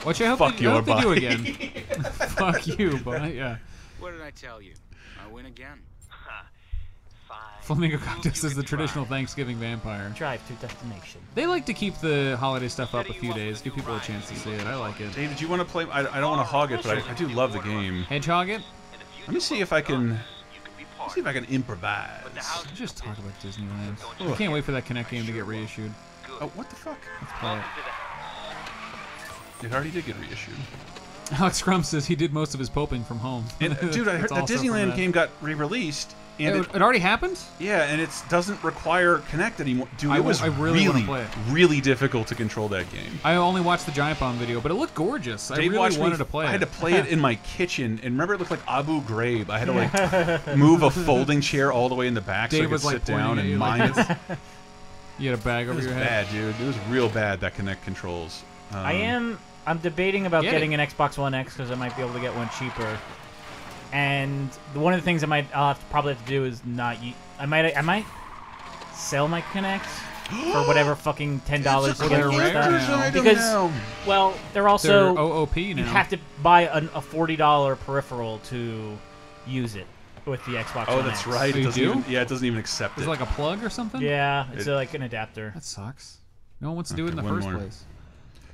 [SPEAKER 3] Which I hope
[SPEAKER 1] Fuck
[SPEAKER 3] they, I hope
[SPEAKER 1] your
[SPEAKER 3] they do
[SPEAKER 1] body.
[SPEAKER 3] again. Fuck you, but yeah.
[SPEAKER 4] What did I tell you? I win again.
[SPEAKER 3] Flamingo Cactus is the traditional Thanksgiving vampire.
[SPEAKER 2] Drive to destination.
[SPEAKER 3] They like to keep the holiday stuff up a few days, give people a chance to see it. I like it.
[SPEAKER 1] Dave, did you want to play? I don't want to hog it, but I do love the game.
[SPEAKER 3] Hedgehog it?
[SPEAKER 1] Let me see if I can. See if I can improvise.
[SPEAKER 3] Just talk about Disneyland. I can't wait for that Kinect game to get reissued.
[SPEAKER 1] Oh, what the fuck?
[SPEAKER 3] Let's play it.
[SPEAKER 1] It already did get reissued.
[SPEAKER 3] Alex Crumb says he did most of his poping from home.
[SPEAKER 1] And dude, I heard
[SPEAKER 3] It's
[SPEAKER 1] the
[SPEAKER 3] also from
[SPEAKER 1] Disneyland
[SPEAKER 3] that.
[SPEAKER 1] game got re-released, and
[SPEAKER 3] It already happened?
[SPEAKER 1] yeah, and it doesn't require Kinect anymore. Dude,
[SPEAKER 3] I
[SPEAKER 1] it was
[SPEAKER 3] really wanna play it.
[SPEAKER 1] really difficult to control that game.
[SPEAKER 3] I only watched the Giant Bomb video, but it looked gorgeous. I
[SPEAKER 1] Dave
[SPEAKER 3] really
[SPEAKER 1] watched
[SPEAKER 3] wanted
[SPEAKER 1] me.
[SPEAKER 3] to play it.
[SPEAKER 1] I had to play it in my kitchen, and remember, it looked like Abu Ghraib. I had to like move a folding chair all the way in the back so I
[SPEAKER 3] Dave
[SPEAKER 1] could
[SPEAKER 3] was, like,
[SPEAKER 1] sit down
[SPEAKER 3] pointing at
[SPEAKER 1] and
[SPEAKER 3] you like
[SPEAKER 1] mine it.
[SPEAKER 3] You had a bag
[SPEAKER 1] It
[SPEAKER 3] over
[SPEAKER 1] was
[SPEAKER 3] your head.
[SPEAKER 1] bad, dude. It was real bad, that Kinect controls.
[SPEAKER 2] I'm debating about
[SPEAKER 3] Get
[SPEAKER 2] getting an Xbox One X because I might be able to get one cheaper. And one of the things I'll probably have to do is not. I might sell my Kinect for whatever fucking $10 to get
[SPEAKER 3] collector's
[SPEAKER 2] GameStop.
[SPEAKER 3] item
[SPEAKER 2] Because well, they're
[SPEAKER 3] They're
[SPEAKER 2] also
[SPEAKER 3] OOP now.
[SPEAKER 2] you have to buy a $40 peripheral to use it with the Xbox
[SPEAKER 1] Oh,
[SPEAKER 2] One
[SPEAKER 1] that's
[SPEAKER 2] X.
[SPEAKER 1] right.
[SPEAKER 3] Oh,
[SPEAKER 1] It
[SPEAKER 3] you
[SPEAKER 1] doesn't
[SPEAKER 3] do?
[SPEAKER 1] even, yeah, it doesn't even accept
[SPEAKER 3] Is
[SPEAKER 1] it.
[SPEAKER 3] it like a plug or something?
[SPEAKER 2] Yeah, it's like an adapter.
[SPEAKER 3] That sucks. No one wants to do it in the
[SPEAKER 1] Okay, one
[SPEAKER 3] first
[SPEAKER 1] more.
[SPEAKER 3] place.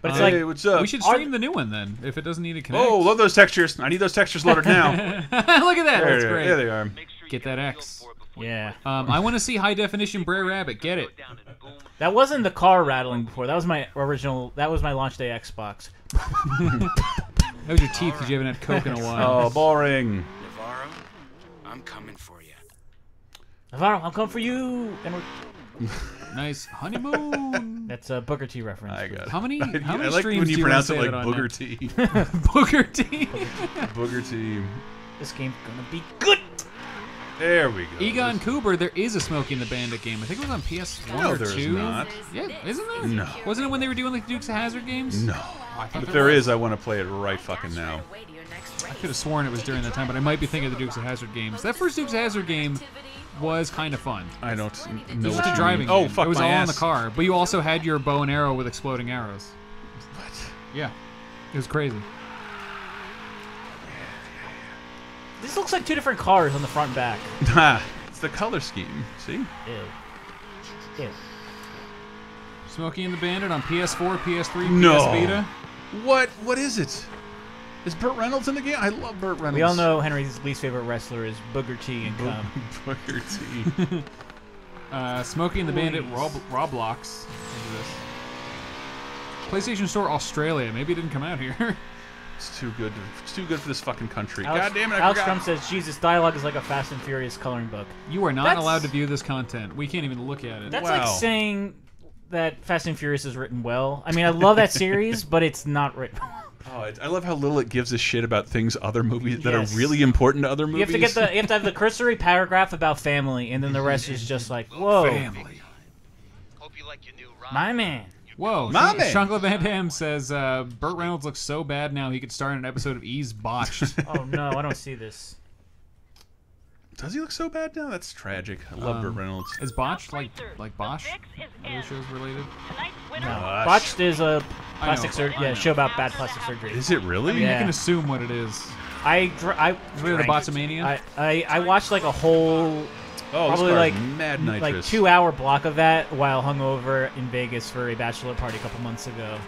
[SPEAKER 2] But it's
[SPEAKER 1] Hey,
[SPEAKER 2] like
[SPEAKER 1] what's up?
[SPEAKER 3] We should stream the new one then, if it doesn't need a Kinect.
[SPEAKER 1] Oh, love those textures. I need those textures loaded now.
[SPEAKER 3] Look at that. That's great.
[SPEAKER 1] There they are.
[SPEAKER 3] Get that X.
[SPEAKER 2] yeah.
[SPEAKER 3] I want to see high definition Brer Rabbit. Get it.
[SPEAKER 2] That wasn't the car rattling before. That was my original. That was my launch day Xbox.
[SPEAKER 3] That was your teeth because you haven't had Coke in a while.
[SPEAKER 1] Oh, boring.
[SPEAKER 4] Navarro, I'm coming for you.
[SPEAKER 2] Navarro, I'll come for you. And we're,
[SPEAKER 3] Nice honeymoon.
[SPEAKER 2] that's a Booker T reference.
[SPEAKER 1] I got it.
[SPEAKER 3] How many
[SPEAKER 1] I like
[SPEAKER 3] streams
[SPEAKER 1] when
[SPEAKER 3] do
[SPEAKER 1] you
[SPEAKER 3] you
[SPEAKER 1] pronounce it
[SPEAKER 3] wanna
[SPEAKER 1] like
[SPEAKER 3] say that on
[SPEAKER 1] Booger T.
[SPEAKER 3] Booker T.
[SPEAKER 1] Booger T.
[SPEAKER 2] This game's gonna be good.
[SPEAKER 1] There we go.
[SPEAKER 3] Egon Cooper, there is a Smokey and the Bandit game. I think it was on PS1
[SPEAKER 1] No,
[SPEAKER 3] or
[SPEAKER 1] there is
[SPEAKER 3] 2.
[SPEAKER 1] not.
[SPEAKER 3] Yeah, isn't there?
[SPEAKER 1] No.
[SPEAKER 3] Wasn't it when they were doing like the Dukes of Hazzard games?
[SPEAKER 1] No. If there is, I want to play it right fucking now.
[SPEAKER 3] I could have sworn it was during that time, but I might be thinking of the Dukes of Hazzard games. That first Dukes of Hazzard game was kind of fun.
[SPEAKER 1] I don't
[SPEAKER 3] It
[SPEAKER 1] know
[SPEAKER 3] was
[SPEAKER 1] what
[SPEAKER 3] just a
[SPEAKER 1] you
[SPEAKER 3] driving
[SPEAKER 1] mean. Oh,
[SPEAKER 3] game.
[SPEAKER 1] fuck
[SPEAKER 3] It was
[SPEAKER 1] my
[SPEAKER 3] all
[SPEAKER 1] ass.
[SPEAKER 3] in the car, but you also had your bow and arrow with exploding arrows.
[SPEAKER 1] What?
[SPEAKER 3] Yeah, it was crazy.
[SPEAKER 2] This looks like two different cars on the front and back.
[SPEAKER 1] Ha! It's the color scheme. See?
[SPEAKER 2] Ew. Ew.
[SPEAKER 3] Smokey and the Bandit on PS4, PS3,
[SPEAKER 1] No.
[SPEAKER 3] PS Vita.
[SPEAKER 1] What? What is it? Is Burt Reynolds in the game? I love Burt Reynolds.
[SPEAKER 2] We all know Henry's least favorite wrestler is Booker T and cum.
[SPEAKER 1] Booker T.
[SPEAKER 3] Smokey and the Bandit Roblox. PlayStation Store Australia. Maybe it didn't come out here.
[SPEAKER 1] It's too good. It's too good for this fucking country.
[SPEAKER 2] Alex,
[SPEAKER 1] God damn it! I
[SPEAKER 2] Alex
[SPEAKER 1] forgot.
[SPEAKER 2] Trump says, Jesus, dialogue is like a Fast and Furious coloring book.
[SPEAKER 3] You are not
[SPEAKER 2] That's-
[SPEAKER 3] allowed to view this content. We can't even look at it.
[SPEAKER 2] That's
[SPEAKER 1] Wow.
[SPEAKER 2] like saying that Fast and Furious is written well. I mean, I love that series, but it's not written
[SPEAKER 1] Oh, I love how little it gives a shit about things other movies that
[SPEAKER 2] Yes.
[SPEAKER 1] are really important to other
[SPEAKER 2] You
[SPEAKER 1] movies.
[SPEAKER 2] have to have the cursory paragraph about family, and then the rest is just like, whoa,
[SPEAKER 3] Family.
[SPEAKER 5] Hope you like your new ride.
[SPEAKER 2] my man.
[SPEAKER 3] Whoa.
[SPEAKER 1] My man.
[SPEAKER 3] Jean-Claude Van Damme says, Burt Reynolds looks so bad now he could star in an episode of Ease Botched.
[SPEAKER 2] Oh no, I don't see this.
[SPEAKER 1] Does he look so bad now? That's tragic. I love Burt Reynolds.
[SPEAKER 3] Is Botched like Bosch? Other shows related?
[SPEAKER 2] No,
[SPEAKER 1] Gosh.
[SPEAKER 2] Botched is a
[SPEAKER 3] I
[SPEAKER 2] plastic
[SPEAKER 3] know.
[SPEAKER 2] surgery.
[SPEAKER 3] I
[SPEAKER 2] Yeah,
[SPEAKER 3] know.
[SPEAKER 2] show about bad plastic surgery.
[SPEAKER 1] Is it really?
[SPEAKER 3] I mean,
[SPEAKER 2] Yeah.
[SPEAKER 3] you can assume what it is.
[SPEAKER 2] I
[SPEAKER 3] Is it a Bottomania?
[SPEAKER 2] I watched like a whole
[SPEAKER 1] Oh, this
[SPEAKER 2] probably
[SPEAKER 1] car
[SPEAKER 2] like
[SPEAKER 1] is mad nitrous.
[SPEAKER 2] like 2-hour block of that while hungover in Vegas for a bachelor party a couple months ago.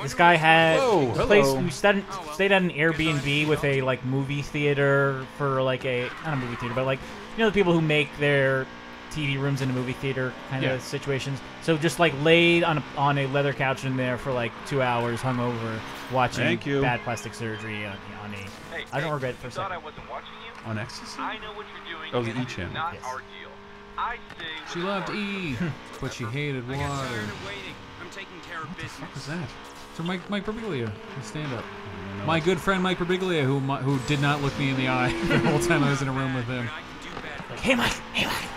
[SPEAKER 2] This guy had
[SPEAKER 1] Whoa,
[SPEAKER 2] the place.
[SPEAKER 1] hello.
[SPEAKER 2] We stayed at an Airbnb with a like movie theater for like not a movie theater, but like you know the people who make their TV rooms in a movie theater kind of situations. So just like laid on a leather couch in there for like 2 hours, hungover, watching Bad Plastic Surgery on a.
[SPEAKER 5] Hey,
[SPEAKER 2] I don't regret it for a second.
[SPEAKER 5] I wasn't watching you?
[SPEAKER 1] On Ecstasy?
[SPEAKER 5] I know what you're doing.
[SPEAKER 1] Oh, the E channel.
[SPEAKER 5] Not
[SPEAKER 2] Yes.
[SPEAKER 5] our deal. I say
[SPEAKER 3] She loved E, but she hated water.
[SPEAKER 4] I'm taking care of business.
[SPEAKER 1] What was that?
[SPEAKER 3] So Mike Birbiglia, stand up. My good friend Mike Birbiglia, who did not look me in the eye the whole time I was in a room with him.
[SPEAKER 2] Like, hey Mike.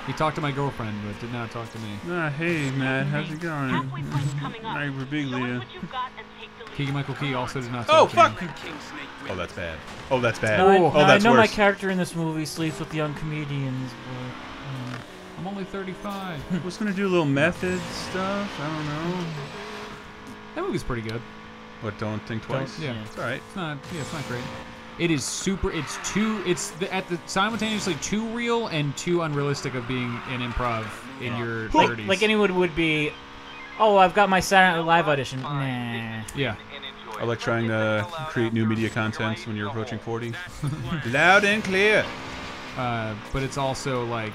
[SPEAKER 3] He talked to my girlfriend, but did not talk to me.
[SPEAKER 1] Hey, Matt, how's it going?
[SPEAKER 6] Halfway point's coming up.
[SPEAKER 1] Mike Birbiglia.
[SPEAKER 6] Show us what you've got and take the lead.
[SPEAKER 3] Keegan-Michael Key also did not
[SPEAKER 1] Oh,
[SPEAKER 3] talk to
[SPEAKER 1] fuck!
[SPEAKER 3] me.
[SPEAKER 1] Oh, that's bad. Oh, that's bad.
[SPEAKER 2] No,
[SPEAKER 1] Oh, that's
[SPEAKER 2] I know my
[SPEAKER 1] worse.
[SPEAKER 2] character in this movie sleeps with young comedians, but
[SPEAKER 3] I'm only 35.
[SPEAKER 1] I was gonna do a little method stuff. I don't know.
[SPEAKER 3] That movie's pretty good.
[SPEAKER 1] What? Don't think twice.
[SPEAKER 3] Yeah.
[SPEAKER 1] It's all right.
[SPEAKER 3] It's not great. It is super. It's simultaneously too real and too unrealistic of being an improv in your 30s.
[SPEAKER 2] like anyone would be. Oh, I've got my Saturday Night Live audition. Nah.
[SPEAKER 3] Yeah.
[SPEAKER 1] I like trying to create new media content when you're approaching 40. Loud and clear.
[SPEAKER 3] But it's also like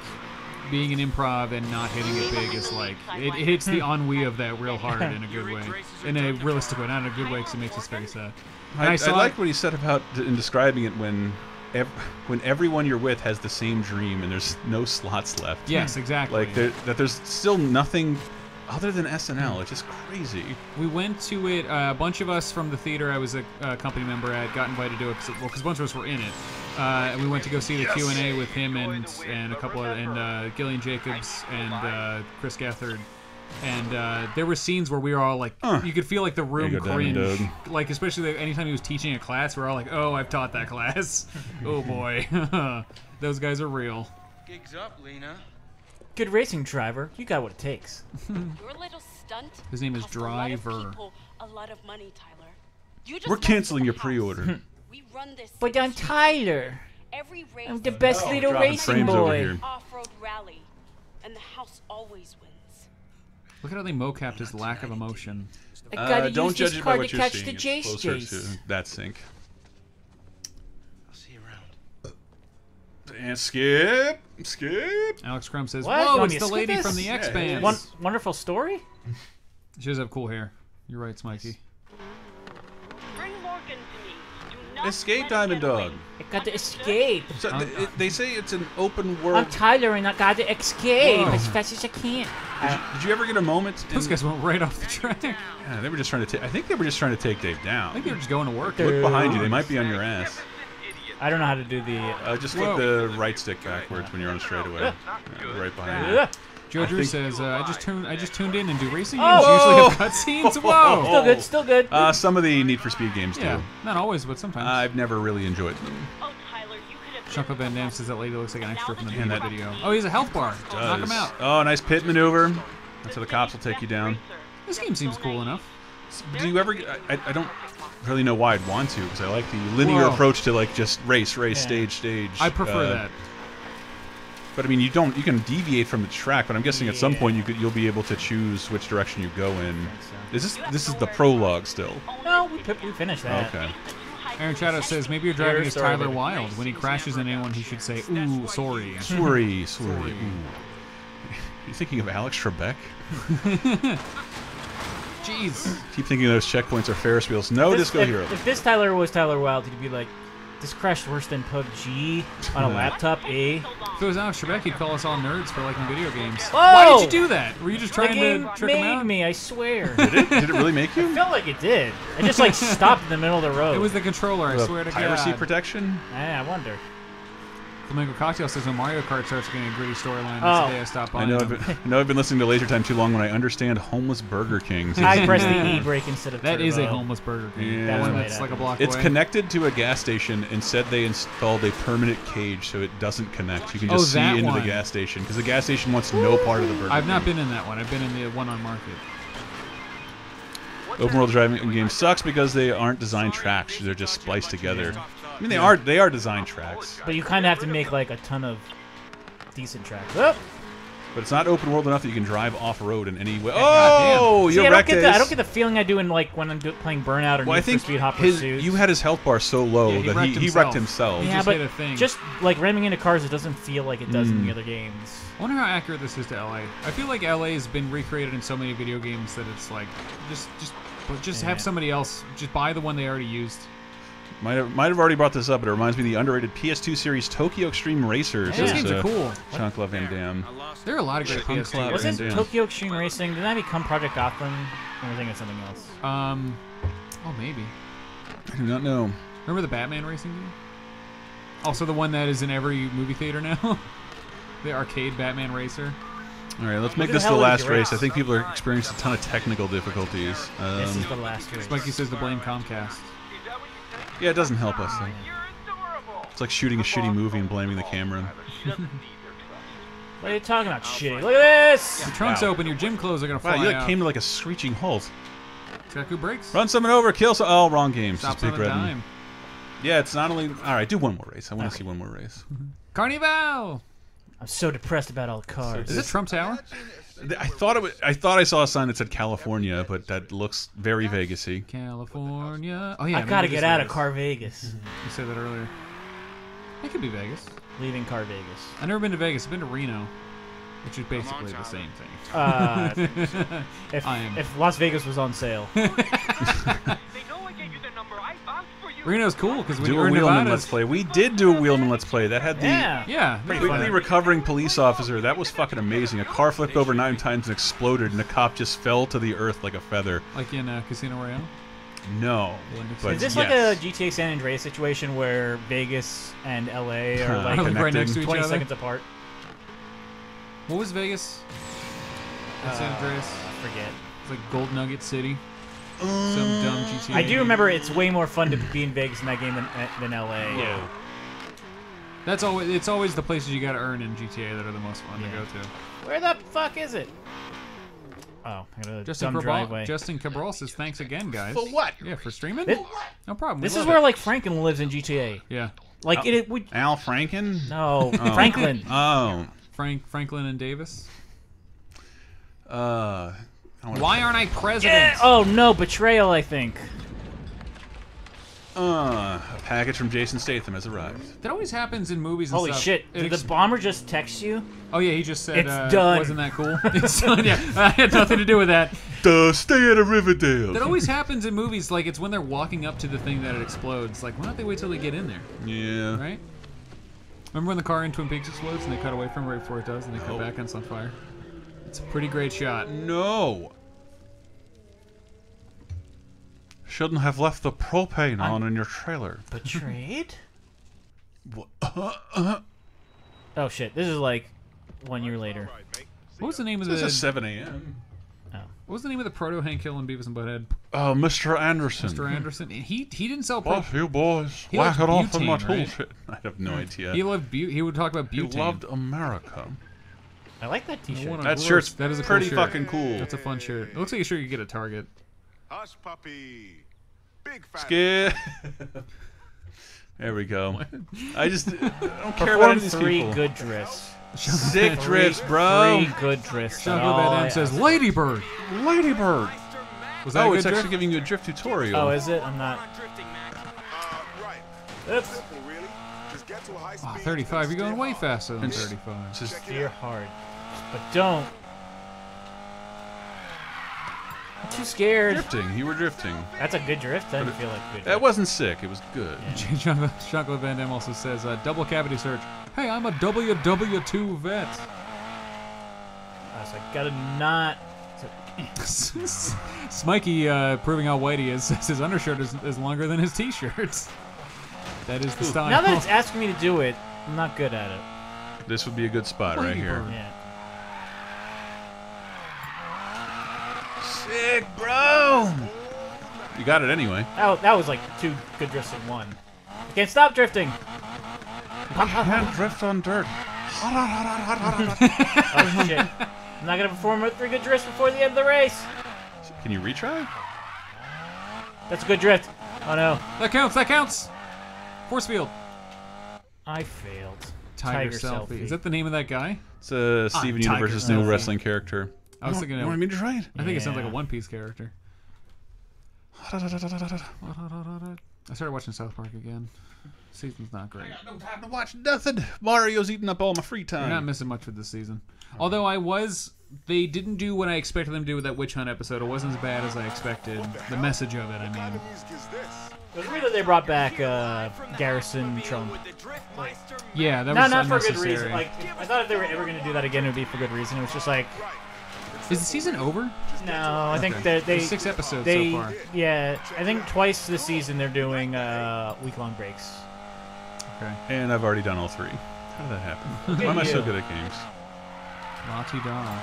[SPEAKER 3] being an improv and not hitting it big is like it hits the ennui of that real hard in a good way, in a realistic way, not in a good way because it makes us very sad.
[SPEAKER 1] I like what he said about in describing it when everyone you're with has the same dream and there's no slots left.
[SPEAKER 3] Yes, exactly.
[SPEAKER 1] Like that there's still nothing other than SNL. It's just crazy. We
[SPEAKER 3] went to it. A bunch of us from the theater I was a company member at got invited to it because a bunch of us were in it. And we went to go see the Q&A with him and a couple of Gillian Jacobs and Chris Gethard. And there were scenes where we were all like, you could feel like the room cringe. Like especially anytime he was teaching a class, we're all like, oh, I've taught that class. Oh boy, those guys are real.
[SPEAKER 4] Gigs up, Lena.
[SPEAKER 2] Good racing driver. You got what it takes.
[SPEAKER 6] Your little stunt.
[SPEAKER 3] His name is
[SPEAKER 6] cost a
[SPEAKER 3] Driver.
[SPEAKER 6] lot of people a lot of money, Tyler. You just
[SPEAKER 1] We're
[SPEAKER 6] left
[SPEAKER 1] canceling
[SPEAKER 6] the
[SPEAKER 1] your
[SPEAKER 6] house.
[SPEAKER 1] pre-order.
[SPEAKER 6] We run this
[SPEAKER 2] But I'm
[SPEAKER 6] city.
[SPEAKER 2] Tyler.
[SPEAKER 6] Every race
[SPEAKER 2] I'm the best little
[SPEAKER 1] dropping
[SPEAKER 2] racing
[SPEAKER 1] frames over
[SPEAKER 2] boy.
[SPEAKER 1] here.
[SPEAKER 6] off-road rally, and the house always wins.
[SPEAKER 3] Look at how they mocapped his lack of emotion.
[SPEAKER 2] I gotta
[SPEAKER 1] Don't
[SPEAKER 2] use
[SPEAKER 1] judge
[SPEAKER 2] this
[SPEAKER 1] it by
[SPEAKER 2] car
[SPEAKER 1] what
[SPEAKER 2] to
[SPEAKER 1] you're
[SPEAKER 2] catch
[SPEAKER 1] seeing.
[SPEAKER 2] the
[SPEAKER 1] It's
[SPEAKER 2] Jace
[SPEAKER 1] closer
[SPEAKER 2] Jace.
[SPEAKER 1] to that sync.
[SPEAKER 4] I'll see you around.
[SPEAKER 1] And skip.
[SPEAKER 3] Alex Crum says,
[SPEAKER 2] What? You
[SPEAKER 3] "Whoa,
[SPEAKER 2] want me
[SPEAKER 3] it's
[SPEAKER 2] to
[SPEAKER 3] the
[SPEAKER 2] skip
[SPEAKER 3] lady
[SPEAKER 2] this?
[SPEAKER 3] from the
[SPEAKER 1] Yeah,
[SPEAKER 3] X-Band."
[SPEAKER 2] Wonderful story?
[SPEAKER 3] She does have cool hair. You're right, Smikey.
[SPEAKER 6] Bring Morgan to me. Do not
[SPEAKER 1] Escape,
[SPEAKER 6] let
[SPEAKER 1] Diamond
[SPEAKER 6] him get
[SPEAKER 1] Dog.
[SPEAKER 6] away.
[SPEAKER 2] I gotta escape.
[SPEAKER 1] So they say it's an open world.
[SPEAKER 2] I'm Tyler and I gotta escape
[SPEAKER 3] Whoa.
[SPEAKER 2] as fast as I can.
[SPEAKER 1] Did you ever get a moment?
[SPEAKER 3] Those guys went right off the track. I
[SPEAKER 1] Yeah, they were just trying to. I think they were just trying to take Dave down.
[SPEAKER 3] think they were just going to work.
[SPEAKER 1] Look behind you. They might be on your ass.
[SPEAKER 2] I don't know how to do the.
[SPEAKER 1] Just flip the right stick backwards when you're on straightaway. Right behind you.
[SPEAKER 3] Joe Drew says, "I just tuned in and do racing
[SPEAKER 2] Oh!
[SPEAKER 3] games usually have cutscenes." Whoa.
[SPEAKER 2] Still good.
[SPEAKER 1] Some of the Need for Speed games
[SPEAKER 3] Yeah,
[SPEAKER 1] do.
[SPEAKER 3] not always, but sometimes.
[SPEAKER 1] I've never really enjoyed them.
[SPEAKER 6] Oh, Tyler, you could have.
[SPEAKER 3] Jean-Claude Van Damme says that lady looks like an extra from the
[SPEAKER 1] And that-
[SPEAKER 3] video. Oh, he's a health bar. Knock him out.
[SPEAKER 1] Oh, nice pit maneuver. That's how the cops will take you down.
[SPEAKER 3] This game seems cool enough.
[SPEAKER 1] Do you ever? I don't really know why I'd want to because I like the linear
[SPEAKER 3] Whoa.
[SPEAKER 1] approach to like just race, stage.
[SPEAKER 3] I prefer that.
[SPEAKER 1] But I mean, you can deviate from the track. But I'm guessing at some point you'll be able to choose which direction you go in. This is the prologue still.
[SPEAKER 2] No, we finished that.
[SPEAKER 1] Okay.
[SPEAKER 3] Aaron Shadow says, maybe you're driving
[SPEAKER 2] Here,
[SPEAKER 3] as
[SPEAKER 2] sorry,
[SPEAKER 3] Tyler
[SPEAKER 2] baby.
[SPEAKER 3] Wilde. When he crashes into anyone, he should say, ooh, sorry.
[SPEAKER 1] Sorry. Ooh. You thinking of Alex Trebek?
[SPEAKER 3] Jeez.
[SPEAKER 1] Keep thinking those checkpoints are Ferris wheels. No, Disco Hero.
[SPEAKER 2] If this Tyler was Tyler Wilde, he'd be like, this crashed worse than PUBG on a laptop, eh?
[SPEAKER 3] If it was Alex Trebek, he'd call us all nerds for liking video games.
[SPEAKER 2] Whoa!
[SPEAKER 3] Why did you do that? Were you just
[SPEAKER 2] The
[SPEAKER 3] trying
[SPEAKER 2] game
[SPEAKER 3] to trick him
[SPEAKER 2] made
[SPEAKER 3] out?
[SPEAKER 2] me, I swear.
[SPEAKER 1] Did it really make you?
[SPEAKER 2] I felt like it did. I just like stopped in the middle of the road.
[SPEAKER 3] It was the controller, I swear to
[SPEAKER 1] Piracy
[SPEAKER 3] God.
[SPEAKER 1] protection?
[SPEAKER 2] I wonder.
[SPEAKER 3] Flamingo Cocktail says when Mario Kart starts getting a gritty storyline,
[SPEAKER 2] Oh.
[SPEAKER 3] that's the day I stop
[SPEAKER 1] I
[SPEAKER 3] buying
[SPEAKER 1] know.
[SPEAKER 3] them.
[SPEAKER 1] I know. I've been listening to Laser Time too long when I understand homeless Burger Kings.
[SPEAKER 2] I pressed the E brake instead of
[SPEAKER 3] That is a
[SPEAKER 2] turbo.
[SPEAKER 3] homeless Burger King.
[SPEAKER 1] Yeah.
[SPEAKER 3] One
[SPEAKER 2] That's
[SPEAKER 3] that's
[SPEAKER 2] right.
[SPEAKER 3] like a block
[SPEAKER 1] It's
[SPEAKER 3] away.
[SPEAKER 1] connected to a gas station and said they installed a permanent cage so it doesn't connect. You can just see
[SPEAKER 3] that
[SPEAKER 1] into
[SPEAKER 3] one.
[SPEAKER 1] the gas station because the gas station wants no part of the Burger
[SPEAKER 3] I've not
[SPEAKER 1] King.
[SPEAKER 3] been in that one. I've been in the one on Market.
[SPEAKER 1] Open world driving game sucks because they aren't designed tracks. They're just spliced together. I mean, they are designed tracks.
[SPEAKER 2] But you kind of have to make like a ton of decent tracks. Oh!
[SPEAKER 1] But it's not open world enough that you can drive off road in any way. Oh, you wrecked it.
[SPEAKER 2] I don't get the feeling I do in like when I'm playing Burnout or Need for Speed Hot Pursuit.
[SPEAKER 1] You had his health bar so low that he wrecked himself.
[SPEAKER 2] Yeah, but just like ramming into cars, it doesn't feel like it does in the other games.
[SPEAKER 3] I wonder how accurate this is to LA. I feel like LA has been recreated in so many video games that it's like just have somebody else just buy the one they already used.
[SPEAKER 1] Might have already brought this up, but it reminds me of the underrated PS2 series Tokyo Extreme Racers.
[SPEAKER 3] Those games are cool.
[SPEAKER 1] Jean-Claude Van Damme.
[SPEAKER 3] There are a lot of great PS2.
[SPEAKER 2] Wasn't Tokyo Extreme Racing? Did that become Project Gotham? Or am I thinking of something else?
[SPEAKER 3] Oh maybe.
[SPEAKER 1] I do not know.
[SPEAKER 3] Remember the Batman racing game? Also the one that is in every movie theater now. The arcade Batman racer.
[SPEAKER 1] All right, let's make this the last race. I think people are experiencing a ton of technical difficulties.
[SPEAKER 2] This is the last race.
[SPEAKER 3] Mikey says to blame Comcast.
[SPEAKER 1] Yeah, it doesn't help us, though. It's like shooting a shitty movie and blaming the camera.
[SPEAKER 2] What are you talking about, shitty? Look at this!
[SPEAKER 3] Your trunk's open, your gym clothes are going to fly
[SPEAKER 1] Wow, you
[SPEAKER 3] out.
[SPEAKER 1] came to like a screeching halt.
[SPEAKER 3] Check who breaks.
[SPEAKER 1] Run someone over, kill some... Oh, wrong game.
[SPEAKER 3] Stops on a dime.
[SPEAKER 1] Yeah, it's not only... All right, do one more race. I want to see one more race.
[SPEAKER 3] Carnival!
[SPEAKER 2] I'm so depressed about all the cars.
[SPEAKER 3] Is it Trump Tower?
[SPEAKER 1] I thought I saw a sign that said California, but that looks very Vegas-y.
[SPEAKER 3] California. Oh yeah,
[SPEAKER 2] I gotta get out of Car Vegas.
[SPEAKER 3] You said that earlier. It could be Vegas.
[SPEAKER 2] Leaving Car Vegas.
[SPEAKER 3] I've never been to Vegas. I've been to Reno, which is basically the same thing.
[SPEAKER 2] If Las Vegas was on sale.
[SPEAKER 3] Reno's cool because when
[SPEAKER 1] do
[SPEAKER 3] you're
[SPEAKER 1] a
[SPEAKER 3] in
[SPEAKER 1] Wheelman
[SPEAKER 3] Nevada,
[SPEAKER 1] Let's Play. We did do a Wheelman Let's Play. That had the
[SPEAKER 3] pretty
[SPEAKER 1] recovering police officer. That was fucking amazing. A car flipped over 9 times and exploded, and the cop just fell to the earth like a feather.
[SPEAKER 3] Like in Casino Royale?
[SPEAKER 1] No. But
[SPEAKER 2] is this like a GTA San Andreas situation where Vegas and LA are like
[SPEAKER 3] right next to each
[SPEAKER 2] 20
[SPEAKER 3] other?
[SPEAKER 2] seconds apart?
[SPEAKER 3] What was Vegas? San Andreas?
[SPEAKER 2] I forget.
[SPEAKER 3] It's like Gold Nugget City. Some dumb GTA.
[SPEAKER 2] I do remember it's way more fun to be in Vegas in that game than LA.
[SPEAKER 1] Yeah.
[SPEAKER 3] It's always the places you gotta earn in GTA that are the most fun to go to.
[SPEAKER 2] Where the fuck is it? Oh, I got a dumb driveway.
[SPEAKER 3] Justin Cabral says thanks again, guys.
[SPEAKER 1] For what?
[SPEAKER 3] Yeah, for streaming. No problem.
[SPEAKER 2] This is where like Franklin lives in GTA.
[SPEAKER 3] Yeah.
[SPEAKER 2] Like
[SPEAKER 1] Al Franken?
[SPEAKER 2] No, Franklin.
[SPEAKER 1] Oh.
[SPEAKER 3] Franklin and Davis.
[SPEAKER 1] Why
[SPEAKER 3] aren't I president?
[SPEAKER 2] Yeah. Oh no, betrayal. I think.
[SPEAKER 1] A package from Jason Statham has arrived.
[SPEAKER 3] That always happens in movies and
[SPEAKER 2] Holy
[SPEAKER 3] stuff.
[SPEAKER 2] shit! Did the bomber just text you?
[SPEAKER 3] Oh yeah, he just said
[SPEAKER 2] it's done.
[SPEAKER 3] Wasn't that cool? It's done. Yeah, I had nothing to do with that.
[SPEAKER 1] Stay out of Riverdale.
[SPEAKER 3] That always happens in movies. Like it's when they're walking up to the thing that it explodes. Like why don't they wait till they get in there?
[SPEAKER 1] Yeah.
[SPEAKER 3] Right. Remember when the car in Twin Peaks explodes and they cut away from it right before it does and they cut back and it's on fire? It's a pretty great shot.
[SPEAKER 1] No. Shouldn't have left the propane on in your trailer.
[SPEAKER 2] Betrayed? Oh shit! This is like 1 year later.
[SPEAKER 3] What was the name of
[SPEAKER 1] This
[SPEAKER 3] the?
[SPEAKER 1] is 7 a.m.
[SPEAKER 3] Oh. What was the name of the proto Hank Hill and Beavis and Butthead?
[SPEAKER 1] Oh, Mr. Anderson.
[SPEAKER 3] Mr. Anderson. He didn't sell.
[SPEAKER 1] Boss, you boys,
[SPEAKER 3] He
[SPEAKER 1] whack it
[SPEAKER 3] loved
[SPEAKER 1] off in my
[SPEAKER 3] butane,
[SPEAKER 1] tool
[SPEAKER 3] right?
[SPEAKER 1] shit. I have no idea.
[SPEAKER 3] He loved he would talk about butane.
[SPEAKER 1] He loved America.
[SPEAKER 2] I like that T-shirt.
[SPEAKER 1] That shirt's
[SPEAKER 3] that is a
[SPEAKER 1] pretty
[SPEAKER 3] cool shirt.
[SPEAKER 1] fucking cool.
[SPEAKER 3] That's a fun shirt. It looks like a shirt you get at Target.
[SPEAKER 7] Hush, puppy. Big fat.
[SPEAKER 1] Skid. There we go. I don't care about any of these
[SPEAKER 2] 3
[SPEAKER 1] people.
[SPEAKER 2] good drifts.
[SPEAKER 1] Sick drifts, bro.
[SPEAKER 2] 3 good drifts.
[SPEAKER 3] Chocolate Bad M says Ladybird.
[SPEAKER 1] Ladybird.
[SPEAKER 3] Was that a
[SPEAKER 1] it's
[SPEAKER 3] good
[SPEAKER 1] actually
[SPEAKER 3] drift?
[SPEAKER 1] giving you a drift tutorial.
[SPEAKER 2] Oh, is it? I'm not. Oops.
[SPEAKER 3] Oh, 35. You're going way faster than 35.
[SPEAKER 1] Just
[SPEAKER 2] Steer hard, but don't. I'm too scared.
[SPEAKER 1] drifting. You were drifting.
[SPEAKER 2] That's a good drift. That didn't feel like good.
[SPEAKER 1] That wasn't sick. It was good.
[SPEAKER 3] Chocolate Van Damme also says double cavity search. Hey, I'm a WW2 vet.
[SPEAKER 2] So I gotta not.
[SPEAKER 3] Smikey proving how white he is says his undershirt is longer than his t-shirts. That is the style.
[SPEAKER 2] Now that it's asking me to do it, I'm not good at it.
[SPEAKER 1] This would be a good spot right here.
[SPEAKER 2] Yeah.
[SPEAKER 1] Sick, bro. You got it anyway.
[SPEAKER 2] That was like 2 good drifts in one. I can't stop drifting.
[SPEAKER 1] Can't drift on dirt.
[SPEAKER 2] Oh shit! I'm not gonna perform with 3 good drifts before the end of the race.
[SPEAKER 1] Can you retry?
[SPEAKER 2] That's a good drift. Oh no.
[SPEAKER 3] That counts. That counts. Force field.
[SPEAKER 2] I failed.
[SPEAKER 3] Tiger Selfie. Is that the name of that guy?
[SPEAKER 1] It's a Steven Universe's new wrestling character.
[SPEAKER 3] I was thinking.
[SPEAKER 1] You want me to try it?
[SPEAKER 3] I think it sounds like a One Piece character. I started watching South Park again. Season's not great.
[SPEAKER 1] I got no time to watch nothing. Mario's eating up all my free time.
[SPEAKER 3] You're not missing much with this season. Although they didn't do what I expected them to do with that Witch Hunt episode. It wasn't as bad as I expected. The message of it, I mean.
[SPEAKER 2] It was weird that they brought back Garrison Trump.
[SPEAKER 3] Yeah, that was
[SPEAKER 2] not for good reason. Like, I thought if they were ever going to do that again, it would be for good reason. It was just like...
[SPEAKER 3] Is the season over?
[SPEAKER 2] No, I think they...
[SPEAKER 3] There's 6 episodes so far.
[SPEAKER 2] Yeah, I think twice this season they're doing week-long breaks.
[SPEAKER 3] Okay.
[SPEAKER 1] And I've already done all 3. How did that happen? Why am I so good at games?
[SPEAKER 3] La-ti-da.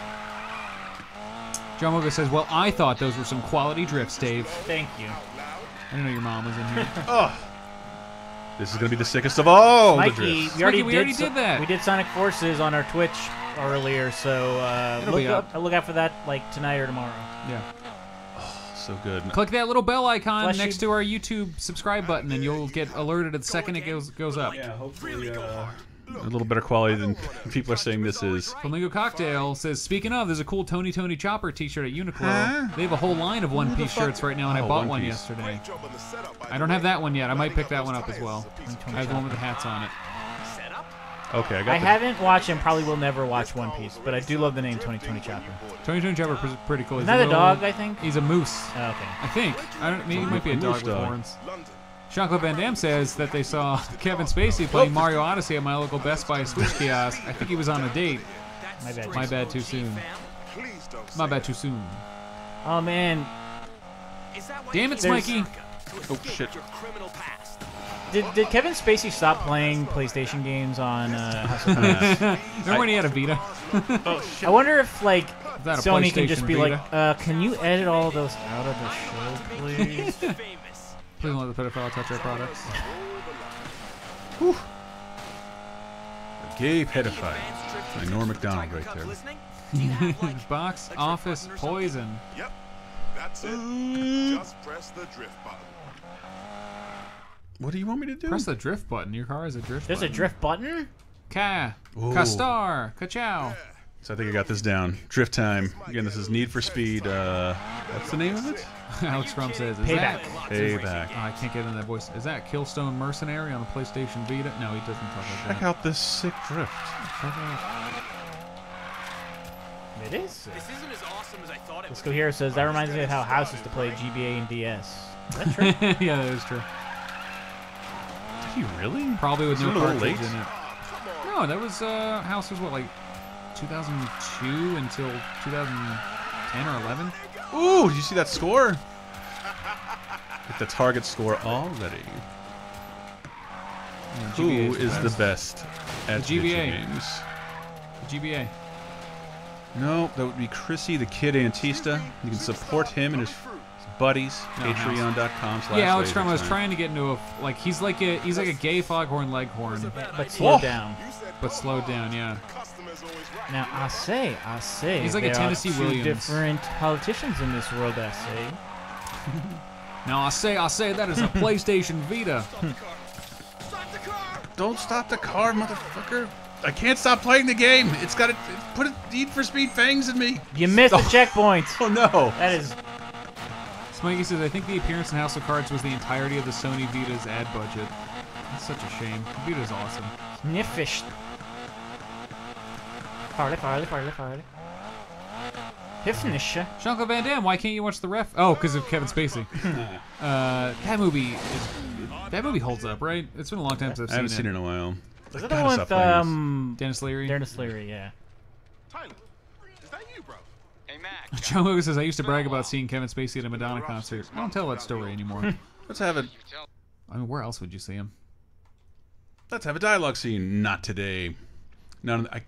[SPEAKER 3] John Moga says, well, I thought those were some quality drifts, Dave.
[SPEAKER 2] Thank you.
[SPEAKER 3] I didn't know your mom was in here.
[SPEAKER 1] Oh, this is going to be the sickest of all
[SPEAKER 2] Mikey,
[SPEAKER 1] the drifts.
[SPEAKER 2] we already
[SPEAKER 3] did that.
[SPEAKER 2] We did Sonic Forces on our Twitch earlier, so look out for that like tonight or tomorrow.
[SPEAKER 3] Yeah.
[SPEAKER 1] So good.
[SPEAKER 3] Click that little bell icon next to our YouTube subscribe button, and you'll get alerted the second it goes up.
[SPEAKER 1] Yeah, hopefully a little better quality than people are saying this is.
[SPEAKER 3] Flamingo Cocktail says, speaking of, there's a cool Tony Chopper t-shirt at Uniqlo. They have a whole line of One Piece shirts right now, and I bought one yesterday. I don't have that one yet. I might pick that one up as well. I have the one with the hats on it.
[SPEAKER 1] Okay,
[SPEAKER 2] I haven't watched and probably will never watch One Piece, but I do love the name Tony Chopper.
[SPEAKER 3] Tony Chopper is pretty cool.
[SPEAKER 2] Isn't that a dog, I think?
[SPEAKER 3] He's a moose.
[SPEAKER 2] Oh, okay.
[SPEAKER 3] I think. Maybe he might be a dog with horns. Jean-Claude Van Damme says that they saw Kevin Spacey playing Mario Odyssey at my local Best Buy Switch kiosk. I think he was on a date. My bad too soon. My bad too soon.
[SPEAKER 2] Oh, man.
[SPEAKER 3] Damn it, Smikey.
[SPEAKER 1] Oh, shit.
[SPEAKER 2] Did Kevin Spacey stop playing PlayStation games on House of Cards?
[SPEAKER 3] Remember when he had a Vita?
[SPEAKER 2] Oh, shit. I wonder if, like, Sony can just be
[SPEAKER 3] Vita?
[SPEAKER 2] like, can you edit all of those out of the show, please?
[SPEAKER 3] Please don't let the pedophile touch our products.
[SPEAKER 1] Whew. A gay pedophile. My Norm Macdonald right there.
[SPEAKER 3] Box office poison.
[SPEAKER 7] Yep. That's it. Just press the drift button.
[SPEAKER 1] What do you want me to do?
[SPEAKER 3] Press the drift button. Your car has a drift button.
[SPEAKER 2] There's a drift button?
[SPEAKER 3] Ka-star. Ka-chow.
[SPEAKER 1] So I think I got this down. Drift time. Again, this is Need for Speed. What's the name of it?
[SPEAKER 3] Alex Crumb says,
[SPEAKER 2] Payback.
[SPEAKER 1] Payback.
[SPEAKER 3] Oh, I can't get in that voice. Is that Killstone Mercenary on the PlayStation Vita? No, he doesn't talk like that.
[SPEAKER 1] Check out this sick drift.
[SPEAKER 2] It is.
[SPEAKER 4] This isn't as awesome as I thought it
[SPEAKER 2] Let's go here. It says, that reminds me of how House used to play GBA and DS. Is that true?
[SPEAKER 3] Yeah, that is true.
[SPEAKER 1] Did he really?
[SPEAKER 3] Probably with no cartridge
[SPEAKER 1] late?
[SPEAKER 3] in it. No, that was, House was what, like 2002 until 2010 or 11?
[SPEAKER 1] Ooh, did you see that score? Get the target score already.
[SPEAKER 3] Yeah,
[SPEAKER 1] Who is the best at
[SPEAKER 3] the GBA
[SPEAKER 1] games?
[SPEAKER 3] The GBA.
[SPEAKER 1] No, that would be Chrissy the Kid Antista. You can support him and his buddies. Patreon.com/.
[SPEAKER 3] Yeah, Alex Trump was trying to get into a he's like a gay foghorn leghorn,
[SPEAKER 2] but slowed down.
[SPEAKER 3] But slowed down, yeah.
[SPEAKER 2] Now I say,
[SPEAKER 3] he's like a Tennessee
[SPEAKER 2] are two
[SPEAKER 3] Williams.
[SPEAKER 2] different politicians in this world. I say.
[SPEAKER 3] Now I say that is a PlayStation Vita.
[SPEAKER 1] Don't stop the car, motherfucker! I can't stop playing the game. It's got to put a Need for Speed fangs in me.
[SPEAKER 2] You missed the checkpoint.
[SPEAKER 1] Oh no!
[SPEAKER 2] That is.
[SPEAKER 3] Smikey says, I think the appearance in House of Cards was the entirety of the Sony Vita's ad budget. That's such a shame. The Vita's awesome.
[SPEAKER 2] Sniffish. Farley. Hiffnisha.
[SPEAKER 3] Jean-Claude Van Damme, why can't you watch the ref? Oh, because of Kevin Spacey. That movie holds up, right? It's been a long time since
[SPEAKER 1] I haven't seen it in a while.
[SPEAKER 2] Is that the one with
[SPEAKER 3] Dennis Leary?
[SPEAKER 2] Dennis Leary, yeah.
[SPEAKER 7] Tyler, is that you, bro?
[SPEAKER 4] Hey, Mac.
[SPEAKER 3] John Lewis says, I used to brag about seeing Kevin Spacey at a Madonna concert. I don't tell that story anymore.
[SPEAKER 1] Let's have a
[SPEAKER 3] where else would you see him?
[SPEAKER 1] Let's have a dialogue scene. Not today. No, I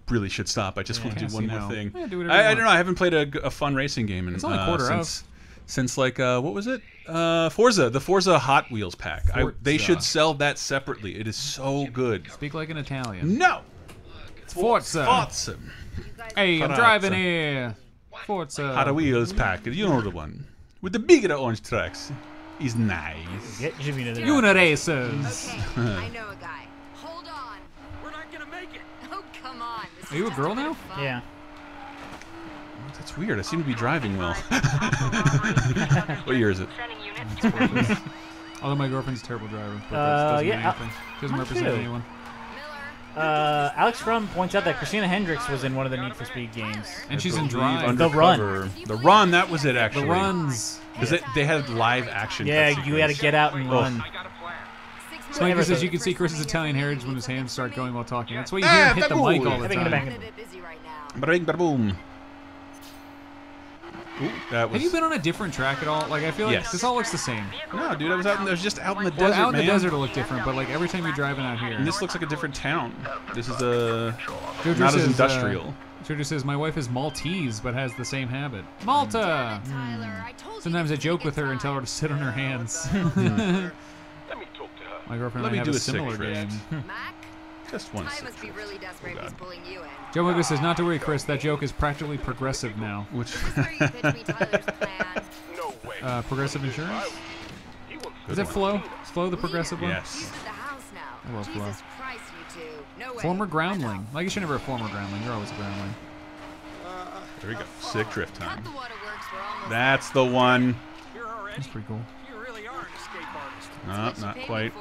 [SPEAKER 1] really should stop. I just want to do one more thing.
[SPEAKER 3] Yeah, do
[SPEAKER 1] I don't know. I haven't played a fun racing game in
[SPEAKER 3] it's only a quarter
[SPEAKER 1] since like what was it? Forza, the Forza Hot Wheels pack. They should sell that separately. It is so good.
[SPEAKER 3] Speak like an Italian.
[SPEAKER 1] No.
[SPEAKER 3] It's Forza.
[SPEAKER 1] Forza.
[SPEAKER 3] Hey, I'm driving here. Forza.
[SPEAKER 1] Hot Wheels pack. You know the one with the bigger orange tracks. Is nice.
[SPEAKER 2] Get Jimmy to the
[SPEAKER 3] Uniracers.
[SPEAKER 8] I know a guy. Hold on.
[SPEAKER 4] We're not gonna
[SPEAKER 3] Are you a girl now?
[SPEAKER 2] Yeah.
[SPEAKER 1] That's weird. I seem to be driving well. What year is it?
[SPEAKER 3] Although my girlfriend's a terrible driver, but that doesn't mean anything. Doesn't represent anyone.
[SPEAKER 2] Alex Crum points out that Christina Hendricks was in one of the Need for Speed games.
[SPEAKER 3] And she's in Drive.
[SPEAKER 2] The Run.
[SPEAKER 1] The Run, that was it, actually.
[SPEAKER 3] The Runs.
[SPEAKER 1] Because they had live action.
[SPEAKER 2] Yeah, you had to get out and run.
[SPEAKER 3] Smikey says you can see Chris's Italian heritage when his hands start going while talking. That's why you hear him hit the mic all the time.
[SPEAKER 1] Bada bada boom. Ooh, that was...
[SPEAKER 3] Have you been on a different track at all? Like, I feel like
[SPEAKER 1] Yes.
[SPEAKER 3] this all looks the same.
[SPEAKER 1] No, dude, I was just out in the
[SPEAKER 3] Well,
[SPEAKER 1] desert,
[SPEAKER 3] out in the
[SPEAKER 1] man.
[SPEAKER 3] desert it'll look different, but like every time you're driving out here.
[SPEAKER 1] And this looks like a different town. This is
[SPEAKER 3] Jojo
[SPEAKER 1] not
[SPEAKER 3] says,
[SPEAKER 1] as industrial.
[SPEAKER 3] Jojo says, my wife is Maltese, but has the same habit. Malta! Sometimes I joke with her and tell her to sit on her hands. My girlfriend and I have a similar game.
[SPEAKER 1] Just one
[SPEAKER 8] I must be really desperate if he's pulling you in.
[SPEAKER 3] Joe Wiggles says, not to worry, Chris, that joke is practically progressive now.
[SPEAKER 1] Which?
[SPEAKER 3] Progressive insurance? Is that Flo? Is Flo the progressive one?
[SPEAKER 1] Yes.
[SPEAKER 3] I love Flo. Former groundling. I guess you're never a former groundling. You're always a groundling.
[SPEAKER 1] There we go. Sick drift time. That's the one.
[SPEAKER 3] That's pretty cool.
[SPEAKER 4] You really are an escape artist.
[SPEAKER 1] No, not quite.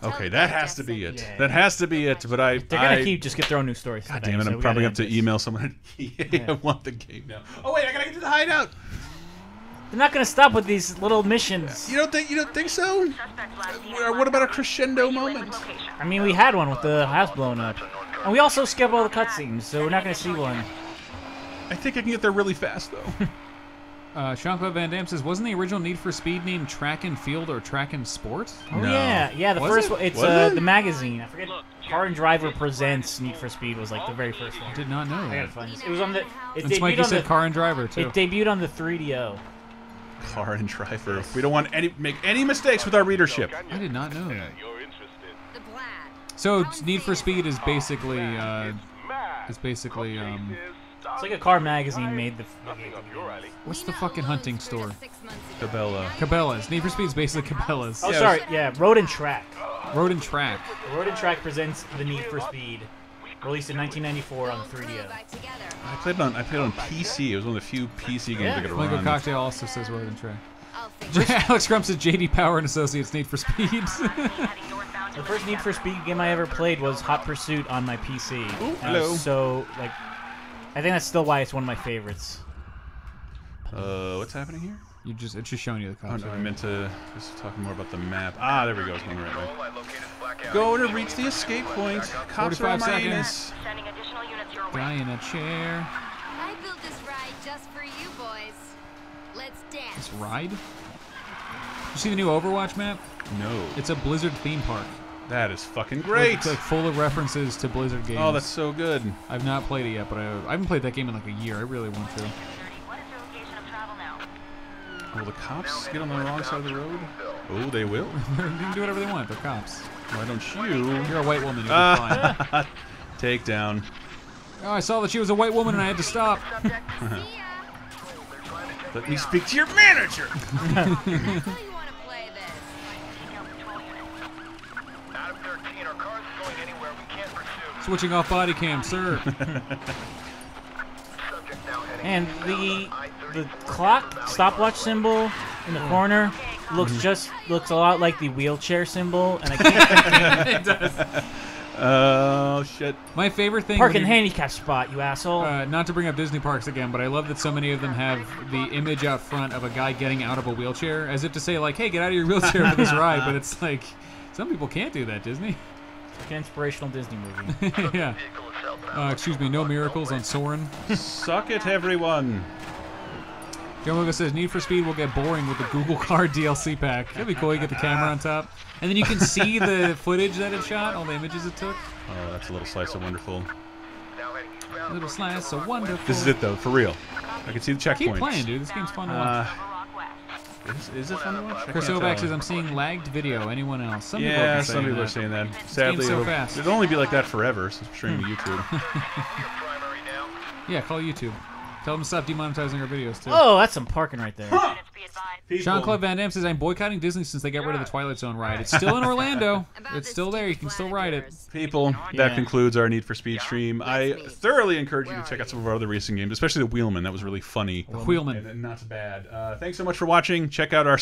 [SPEAKER 1] Okay, that has to be it. That has to be it. But
[SPEAKER 2] they're gonna just get throwing new stories.
[SPEAKER 1] God damn it! I'm probably going to have to email someone. I want the game now. Oh wait, I gotta get to the hideout.
[SPEAKER 2] They're not gonna stop with these little missions.
[SPEAKER 1] You don't think so? What about a crescendo moment?
[SPEAKER 2] I mean, we had one with the house blown up, and we also skipped all the cutscenes, so we're not gonna see one.
[SPEAKER 1] I think I can get there really fast though.
[SPEAKER 3] Jean-Claude Van Damme says, wasn't the original Need for Speed named Track and Field or Track and Sport?
[SPEAKER 2] Oh, no. Yeah, the first one. It's the magazine. I forget. Car and Driver Presents Need for Speed was like the very first one.
[SPEAKER 3] I did not know that.
[SPEAKER 2] I gotta find this. It was on the.
[SPEAKER 3] And Smikey said Car and Driver, too.
[SPEAKER 2] It debuted on the 3DO.
[SPEAKER 1] Car and Driver. We don't want make any mistakes with our readership.
[SPEAKER 3] I did not know that. So Need for Speed is basically,
[SPEAKER 2] it's like a car magazine made the.
[SPEAKER 3] What's the fucking hunting store?
[SPEAKER 1] Cabela's.
[SPEAKER 3] Need for Speed is basically Cabela's.
[SPEAKER 2] Oh, sorry. Yeah, Road and Track.
[SPEAKER 3] Road and Track.
[SPEAKER 2] Road and Track presents the Need for Speed, released in 1994 on the 3DO.
[SPEAKER 1] I played it on PC. It was one of the few PC games I could run.
[SPEAKER 3] Lego Cocktail also says Road and Track. Alex Crump says JD Power and Associates Need for Speed.
[SPEAKER 2] The first Need for Speed game I ever played was Hot Pursuit on my PC.
[SPEAKER 1] Ooh, hello.
[SPEAKER 2] So, like, I think that's still why it's one of my favorites.
[SPEAKER 1] What's happening here?
[SPEAKER 3] It's just showing you the cops.
[SPEAKER 1] Oh, no, I meant to just talking more about the map. Ah, there we go. It's going the right way. Go to reach the escape point. Cops are on my anus.
[SPEAKER 3] Guy in a chair.
[SPEAKER 8] I built this ride just for you boys. Let's dance.
[SPEAKER 3] This ride? You see the new Overwatch map?
[SPEAKER 1] No.
[SPEAKER 3] It's a Blizzard theme park.
[SPEAKER 1] That is fucking great.
[SPEAKER 3] It's like full of references to Blizzard games.
[SPEAKER 1] Oh, that's so good.
[SPEAKER 3] I've not played it yet, but I haven't played that game in like a year. I really want to.
[SPEAKER 1] Will the cops get on the wrong side of the road? Oh, they will.
[SPEAKER 3] They can do whatever they want. They're cops.
[SPEAKER 1] Why don't you?
[SPEAKER 3] You're a white woman. You'll be fine.
[SPEAKER 1] Take down.
[SPEAKER 3] Oh, I saw that she was a white woman and I had to stop.
[SPEAKER 1] Let me speak to your manager.
[SPEAKER 3] Switching off body cam, sir.
[SPEAKER 2] And the clock stopwatch symbol in the corner looks a lot like the wheelchair symbol, and I can't
[SPEAKER 3] it does.
[SPEAKER 1] Oh shit!
[SPEAKER 3] My favorite thing.
[SPEAKER 2] Parking handicap spot, you asshole.
[SPEAKER 3] Not to bring up Disney parks again, but I love that so many of them have the image out front of a guy getting out of a wheelchair, as if to say like, "Hey, get out of your wheelchair for this ride." But it's like, some people can't do that. Disney.
[SPEAKER 2] It's like an inspirational Disney movie.
[SPEAKER 3] Yeah. Excuse me, no miracles on Soarin'.
[SPEAKER 1] Suck it, everyone.
[SPEAKER 3] Joe Mogo says Need for Speed will get boring with the Google Card DLC pack. That'd be cool. You get the camera on top, and then you can see the footage that it shot, all the images it took.
[SPEAKER 1] Oh, that's a little slice of wonderful.
[SPEAKER 3] A little slice of wonderful.
[SPEAKER 1] This is it though, for real. I can see the checkpoints.
[SPEAKER 3] Keep playing, dude. This game's fun to watch.
[SPEAKER 1] Is it fun to watch?
[SPEAKER 3] Chris Ovac says I'm seeing lagged video. Anyone else? Some people
[SPEAKER 1] are saying that. Sadly,
[SPEAKER 3] so fast.
[SPEAKER 1] It'll only be like that forever since we're streaming to YouTube.
[SPEAKER 3] Yeah, call YouTube. Tell them to stop demonetizing our videos too.
[SPEAKER 2] Oh, that's some parking right there.
[SPEAKER 3] Jean-Claude Van Damme says, I'm boycotting Disney since they got rid of the Twilight Zone ride. It's still in Orlando. It's still there. You can still ride it.
[SPEAKER 1] People, that concludes our Need for Speed stream. I thoroughly encourage you to check out some of our other racing games, especially the Wheelman. That was really funny.
[SPEAKER 3] Wheelman.
[SPEAKER 1] And not bad. Thanks so much for watching. Check out our